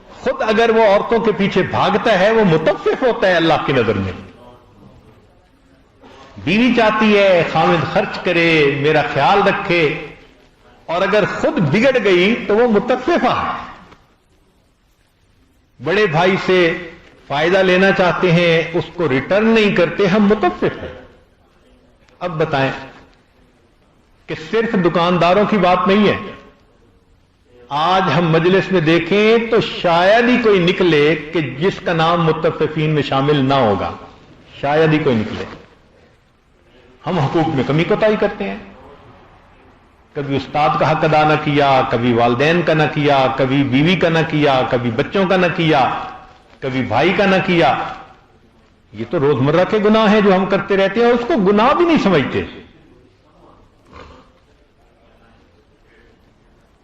خود اگر وہ عورتوں کے پیچھے بھاگتا ہے وہ مطفف ہوتا ہے اللہ کی نظر میں. بیوی چاہتی ہے خاوند خرچ کرے، میرا خیال رکھے، اور اگر خود بگڑ گئی تو وہ مطففہ ہے. بڑے بھائی سے فائدہ لینا چاہتے ہیں، اس کو ریٹرن نہیں کرتے، ہم مطفف ہیں. اب بتائیں کہ صرف دکانداروں کی بات نہیں ہے. آج ہم مجلس میں دیکھیں تو شاید ہی کوئی نکلے کہ جس کا نام مطففین میں شامل نہ ہوگا، شاید ہی کوئی نکلے. ہم حقوق میں کمی کوتاہی کرتے ہیں، کبھی استاد کا حق ادا نہ کیا، کبھی والدین کا نہ کیا، کبھی بیوی کا نہ کیا، کبھی بچوں کا نہ کیا، کبھی بھائی کا نہ کیا. یہ تو روزمرہ کے گناہ ہیں جو ہم کرتے رہتے ہیں اور اس کو گناہ بھی نہیں سمجھتے.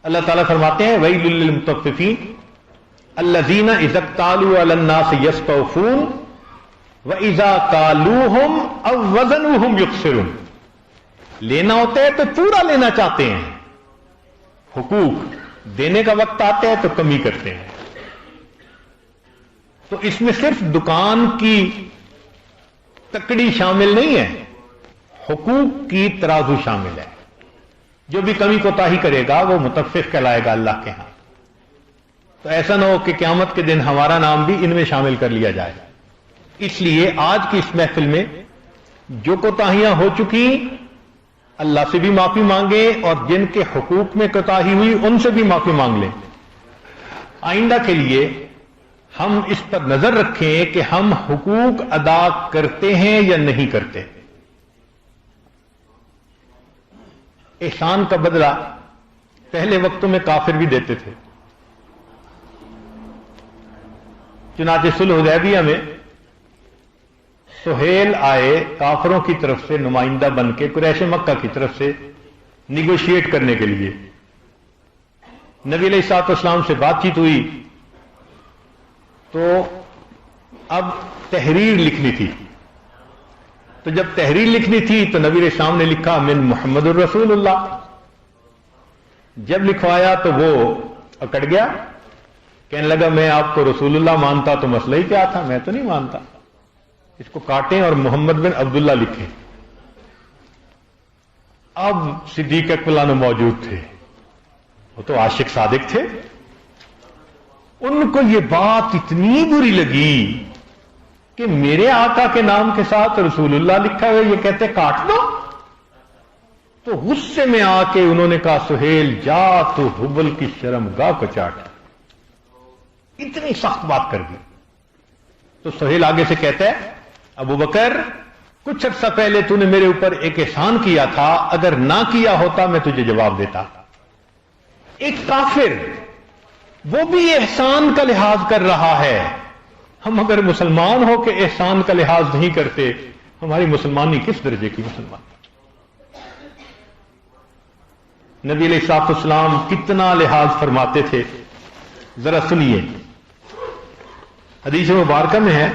اللہ تعالیٰ فرماتے ہیں ویل للمطففین الذین اذا اکتالوا علی الناس یستوفون واذا کالوہم او وزنوہم یخسرون. لینا ہوتا ہے تو پورا لینا چاہتے ہیں، حقوق دینے کا وقت آتا ہے تو کمی کرتے ہیں. تو اس میں صرف دکان کی تکڑی شامل نہیں ہے، حقوق کی ترازو شامل ہے. جو بھی کمی کوتاہی کرے گا وہ متفق کہلائے گا اللہ کے ہاں. تو ایسا نہ ہو کہ قیامت کے دن ہمارا نام بھی ان میں شامل کر لیا جائے. اس لیے آج کی اس محفل میں جو کوتاہیاں ہو چکی اللہ سے بھی معافی مانگیں، اور جن کے حقوق میں کوتاہی ہوئی ان سے بھی معافی مانگ لیں. آئندہ کے لیے ہم اس پر نظر رکھیں کہ ہم حقوق ادا کرتے ہیں یا نہیں کرتے. احسان کا بدلہ پہلے وقتوں میں کافر بھی دیتے تھے. چنانچہ صلح حدیبیہ میں سہیل آئے کافروں کی طرف سے نمائندہ بن کے قریش مکہ کی طرف سے نیگوشیٹ کرنے کے لیے. نبی علیہ الصلوۃ والسلام سے بات چیت ہوئی تو اب تحریر لکھنی تھی. تو جب تحریر لکھنی تھی تو نبی علیہ السلام نے لکھا من محمد الرسول اللہ. جب لکھوایا تو وہ اکڑ گیا، کہنے لگا میں آپ کو رسول اللہ مانتا تو مسئلہ ہی کیا تھا، میں تو نہیں مانتا، اس کو کاٹیں اور محمد بن عبداللہ لکھیں. اب صدیق اکبر موجود تھے، وہ تو عاشق صادق تھے. ان کو یہ بات اتنی بری لگی کہ میرے آقا کے نام کے ساتھ رسول اللہ لکھا ہے، یہ کہتے کاٹ دو. تو غصے میں آ کے انہوں نے کہا سہیل جا تو حبل کی شرمگاہ کو چاٹ. اتنی سخت بات کر دی. تو سہیل آگے سے کہتا ہے ابو بکر کچھ عرصہ پہلے تو نے میرے اوپر ایک احسان کیا تھا، اگر نہ کیا ہوتا میں تجھے جواب دیتا. ایک کافر وہ بھی احسان کا لحاظ کر رہا ہے. ہم اگر مسلمان ہو کے احسان کا لحاظ نہیں کرتے، ہماری مسلمانی کس درجے کی مسلمان. نبی علیہ الصلوۃ والسلام کتنا لحاظ فرماتے تھے ذرا سنیے. حدیث مبارکہ میں ہے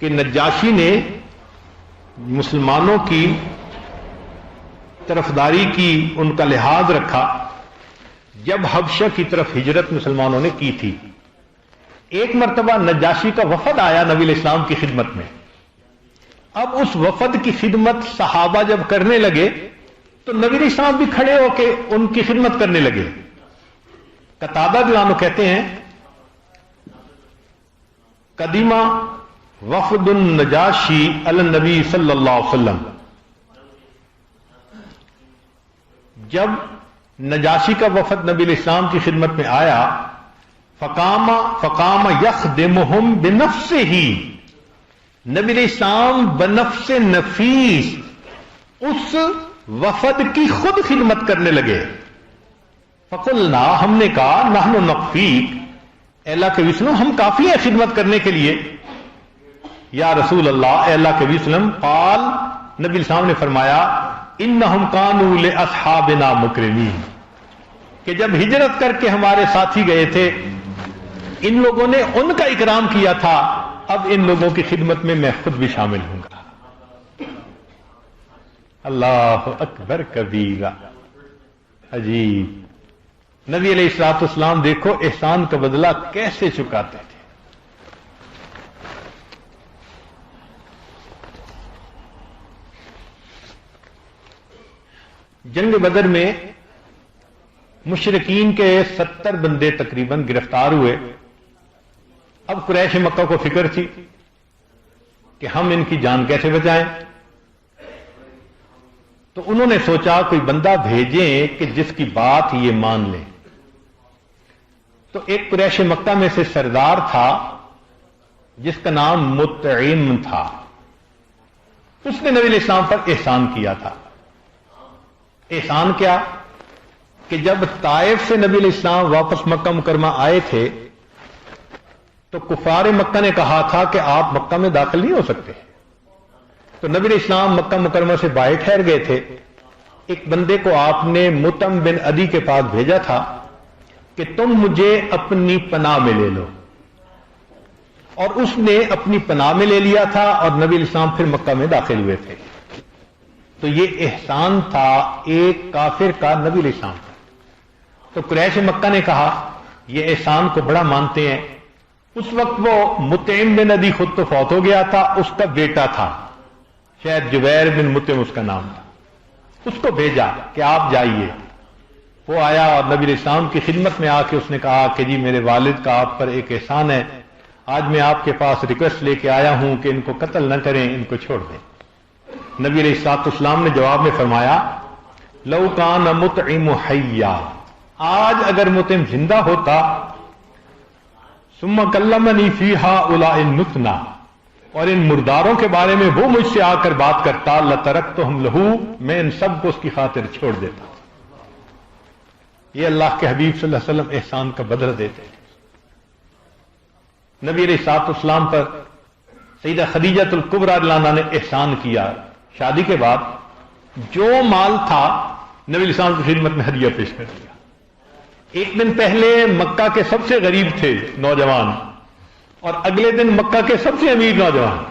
کہ نجاشی نے مسلمانوں کی طرفداری کی، ان کا لحاظ رکھا جب حبشہ کی طرف ہجرت مسلمانوں نے کی تھی. ایک مرتبہ نجاشی کا وفد آیا نبی علیہ السلام کی خدمت میں. اب اس وفد کی خدمت صحابہ جب کرنے لگے تو نبی علیہ السلام بھی کھڑے ہو کے ان کی خدمت کرنے لگے. قتادہ رضی اللہ عنہ کہتے ہیں قدیمہ وفد النجاشی علی النبی صلی اللہ علیہ وسلم. جب نجاشی کا وفد نبی علیہ السلام کی خدمت میں آیا فقام یخدمہم بنفسہ، نبی علیہ السلام بنفس نفیس اس وفد کی خود خدمت کرنے لگے. فقلنا، ہم نے کہا نحن نکفیک، اے اللہ کے وسلم ہم کافی ہیں خدمت کرنے کے لیے. یا رسول اللہ، اے اللہ کے وسلم. قال، نبی السلام نے فرمایا انہم کانوا لاصحابنا مکرمین، کہ جب ہجرت کر کے ہمارے ساتھی گئے تھے ان لوگوں نے ان کا اکرام کیا تھا، اب ان لوگوں کی خدمت میں میں خود بھی شامل ہوں گا. اللہ اکبر کبیرہ. عجیب. نبی علیہ الصلوۃ والسلام دیکھو احسان کا بدلہ کیسے چکاتے تھے. جنگ بدر میں مشرکین کے 70 بندے تقریباً گرفتار ہوئے. اب قریش مکہ کو فکر تھی کہ ہم ان کی جان کیسے بچائیں. تو انہوں نے سوچا کوئی بندہ بھیجیں کہ جس کی بات یہ مان لیں. تو ایک قریش مکہ میں سے سردار تھا جس کا نام مطعم تھا. اس نے نبی علیہ السلام پر احسان کیا تھا. احسان کیا کہ جب طائف سے نبی علیہ السلام واپس مکہ مکرمہ آئے تھے تو کفار مکہ نے کہا تھا کہ آپ مکہ میں داخل نہیں ہو سکتے. تو نبی علیہ السلام مکہ مکرمہ سے باہر ٹھہر گئے تھے. ایک بندے کو آپ نے مطعم بن عدی کے پاس بھیجا تھا کہ تم مجھے اپنی پناہ میں لے لو، اور اس نے اپنی پناہ میں لے لیا تھا اور نبی علیہ السلام پھر مکہ میں داخل ہوئے تھے. تو یہ احسان تھا ایک کافر کا نبی علیہ السلام کا. تو قریش مکہ نے کہا یہ احسان کو بڑا مانتے ہیں. اس وقت وہ مطعم بن عدی خود تو فوت ہو گیا تھا، اس کا بیٹا تھا، شاید جبیر بن مطعم اس کا نام تھا. اس کو بھیجا کہ آپ جائیے. وہ آیا اور نبی علیہ السلام کی خدمت میں آ کے اس نے کہا کہ جی میرے والد کا آپ پر ایک احسان ہے، آج میں آپ کے پاس ریکویسٹ لے کے آیا ہوں کہ ان کو قتل نہ کریں، ان کو چھوڑ دیں. نبی علیہ الصلوۃ والسلام نے جواب میں فرمایا لو کان مطعم حیا، آج اگر مطعم زندہ ہوتا، ثم کلمنی فی ہؤلاء النتنا، اور ان مرداروں کے بارے میں وہ مجھ سے آ کر بات کرتا، لترکتہم لہ، میں ان سب کو اس کی خاطر چھوڑ دیتا. یہ اللہ کے حبیب صلی اللہ علیہ وسلم احسان کا بدلہ دیتے ہیں. نبی علیہ الصلوۃ والسلام پر سیدہ خدیجہ الکبریٰ رضی اللہ عنہا نے احسان کیا. شادی کے بعد جو مال تھا نبی علیہ السلام کی خدمت میں ہدیہ پیش کر دیا. ایک دن پہلے مکہ کے سب سے غریب تھے نوجوان، اور اگلے دن مکہ کے سب سے امیر نوجوان.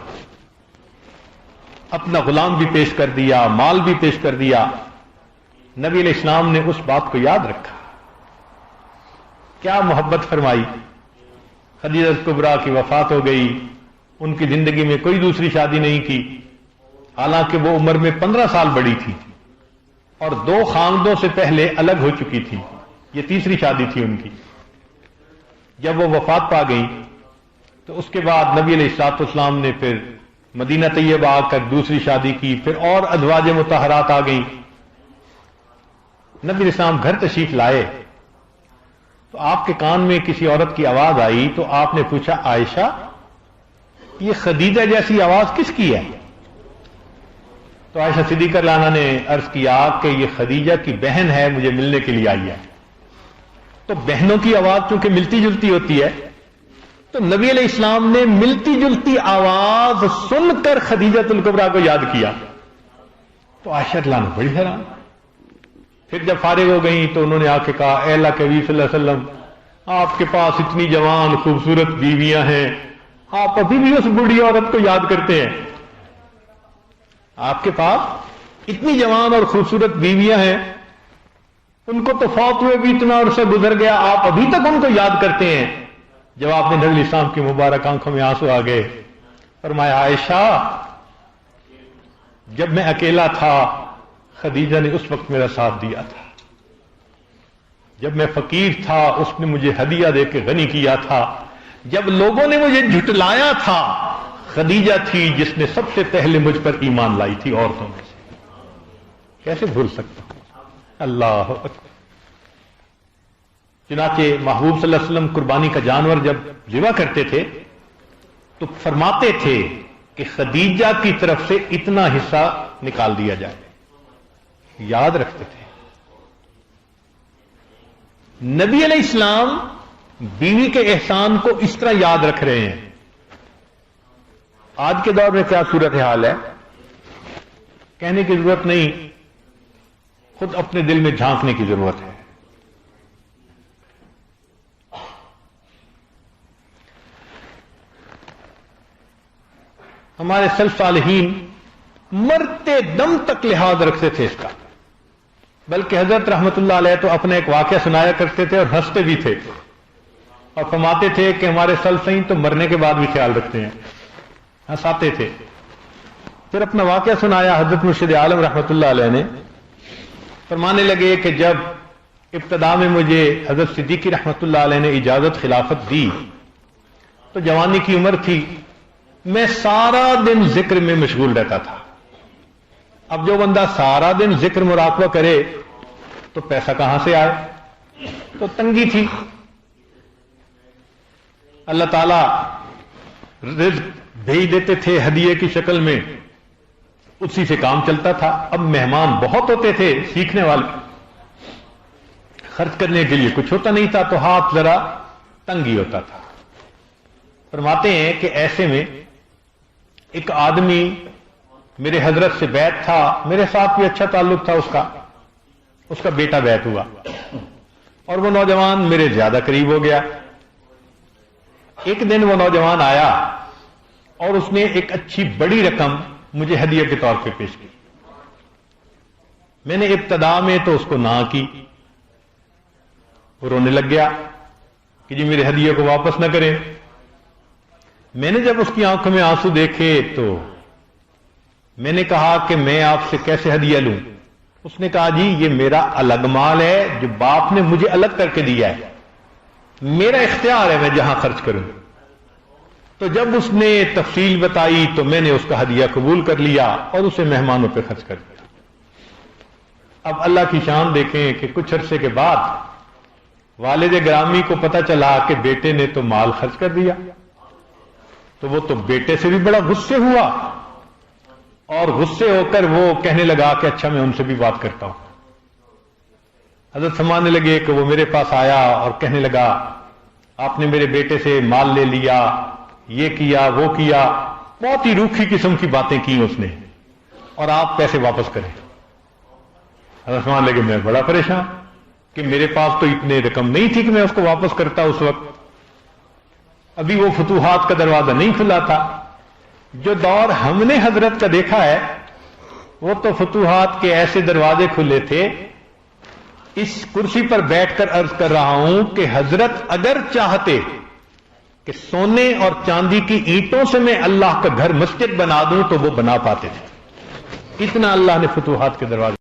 اپنا غلام بھی پیش کر دیا، مال بھی پیش کر دیا. نبی علیہ السلام نے اس بات کو یاد رکھا. کیا محبت فرمائی. خدیجہ کبریٰ کی وفات ہو گئی، ان کی زندگی میں کوئی دوسری شادی نہیں کی، حالانکہ وہ عمر میں 15 سال بڑی تھی اور 2 خاندوں سے پہلے الگ ہو چکی تھی. یہ تیسری شادی تھی ان کی. جب وہ وفات پا گئی تو اس کے بعد نبی علیہ الصلوۃ والسلام نے پھر مدینہ طیبہ آ کر دوسری شادی کی. پھر اور ازواج مطہرات آ گئیں. نبی علیہ السلام گھر تشریف لائے تو آپ کے کان میں کسی عورت کی آواز آئی تو آپ نے پوچھا عائشہ یہ خدیجہ جیسی آواز کس کی ہے؟ تو عائشہ صدیقہ رضی اللہ عنہا نے عرض کیا کہ یہ خدیجہ کی بہن ہے، مجھے ملنے کے لیے آئی ہے. تو بہنوں کی آواز چونکہ ملتی جلتی ہوتی ہے تو نبی علیہ السلام نے ملتی جلتی آواز سن کر خدیجہ الکبریٰ کو یاد کیا. تو عائشہ رضی اللہ عنہا بڑی حیران. پھر جب فارغ ہو گئیں تو انہوں نے آ کے کہا اے اللہ کے نبی صلی اللہ علیہ وسلم، آپ کے پاس اتنی جوان خوبصورت بیویاں ہیں، آپ ابھی بھی اس بوڑھی عورت کو یاد کرتے ہیں؟ آپ کے پاس اتنی جوان اور خوبصورت بیویاں ہیں، ان کو تو فوت ہوئے بھی اتنا عرصہ گزر گیا، آپ ابھی تک ان کو یاد کرتے ہیں؟ جواب میں نبی علیہ السلام کی مبارک آنکھوں میں آنسو آ گئے. فرمایا عائشہ جب میں اکیلا تھا خدیجہ نے اس وقت میرا ساتھ دیا تھا، جب میں فقیر تھا اس نے مجھے ہدیہ دے کے غنی کیا تھا، جب لوگوں نے مجھے جھٹلایا تھا خدیجہ تھی جس نے سب سے پہلے مجھ پر ایمان لائی تھی عورتوں میں سے. کیسے بھول سکتا ہوں. اللہ اکبر. چنانچہ محبوب صلی اللہ علیہ وسلم قربانی کا جانور جب ذبح کرتے تھے تو فرماتے تھے کہ خدیجہ کی طرف سے اتنا حصہ نکال دیا جائے. یاد رکھتے تھے. نبی علیہ السلام بیوی کے احسان کو اس طرح یاد رکھ رہے ہیں. آج کے دور میں کیا صورتحال ہے کہنے کی ضرورت نہیں، خود اپنے دل میں جھانکنے کی ضرورت ہے. ہمارے سلف صالحین مرتے دم تک لحاظ رکھتے تھے اس کا، بلکہ حضرت رحمت اللہ علیہ تو اپنا ایک واقعہ سنایا کرتے تھے اور ہنستے بھی تھے اور فرماتے تھے کہ ہمارے سلفین تو مرنے کے بعد بھی خیال رکھتے ہیں، ہنساتے تھے. پھر اپنا واقعہ سنایا حضرت مرشد عالم رحمت اللہ علیہ نے. فرمانے لگے کہ جب ابتدا میں مجھے حضرت صدیقی رحمت اللہ علیہ نے اجازت خلافت دی تو جوانی کی عمر تھی، میں سارا دن ذکر میں مشغول رہتا تھا. اب جو بندہ سارا دن ذکر مراقبہ کرے تو پیسہ کہاں سے آئے؟ تو تنگی تھی. اللہ تعالیٰ رزق بھیج دیتے تھے ہدیے کی شکل میں، اسی سے کام چلتا تھا. اب مہمان بہت ہوتے تھے سیکھنے والے، خرچ کرنے کے لیے کچھ ہوتا نہیں تھا تو ہاتھ ذرا تنگی ہوتا تھا. فرماتے ہیں کہ ایسے میں ایک آدمی میرے حضرت سے بیعت تھا، میرے ساتھ بھی اچھا تعلق تھا اس کا. اس کا بیٹا بیعت ہوا اور وہ نوجوان میرے زیادہ قریب ہو گیا. ایک دن وہ نوجوان آیا اور اس نے ایک اچھی بڑی رقم مجھے ہدیہ کے طور پہ پیش کی. میں نے ابتدا میں تو اس کو نہ کی. وہ رونے لگ گیا کہ جی میرے ہدیے کو واپس نہ کریں. میں نے جب اس کی آنکھوں میں آنسو دیکھے تو میں نے کہا کہ میں آپ سے کیسے ہدیہ لوں. اس نے کہا جی یہ میرا الگ مال ہے جو باپ نے مجھے الگ کر کے دیا ہے, میرا اختیار ہے میں جہاں خرچ کروں. تو جب اس نے تفصیل بتائی تو میں نے اس کا ہدیہ قبول کر لیا اور اسے مہمانوں پہ خرچ کر دیا. اب اللہ کی شان دیکھیں کہ کچھ عرصے کے بعد والد گرامی کو پتہ چلا کہ بیٹے نے تو مال خرچ کر دیا. تو وہ تو بیٹے سے بھی بڑا غصے ہوا اور غصے ہو کر وہ کہنے لگا کہ اچھا میں ان سے بھی بات کرتا ہوں. حضرت سمجھنے لگے کہ وہ میرے پاس آیا اور کہنے لگا آپ نے میرے بیٹے سے مال لے لیا, یہ کیا وہ کیا, بہت ہی روکھی قسم کی باتیں کی اس نے, اور آپ پیسے واپس کریں. حضرت سمجھنے لگے میں بڑا پریشان کہ میرے پاس تو اتنے رقم نہیں تھی کہ میں اس کو واپس کرتا. اس وقت ابھی وہ فتوحات کا دروازہ نہیں کھلا تھا. جو دور ہم نے حضرت کا دیکھا ہے وہ تو فتوحات کے ایسے دروازے کھلے تھے. اس کرسی پر بیٹھ کر عرض کر رہا ہوں کہ حضرت اگر چاہتے کہ سونے اور چاندی کی اینٹوں سے میں اللہ کا گھر مسجد بنا دوں تو وہ بنا پاتے تھے. اتنا اللہ نے فتوحات کے دروازے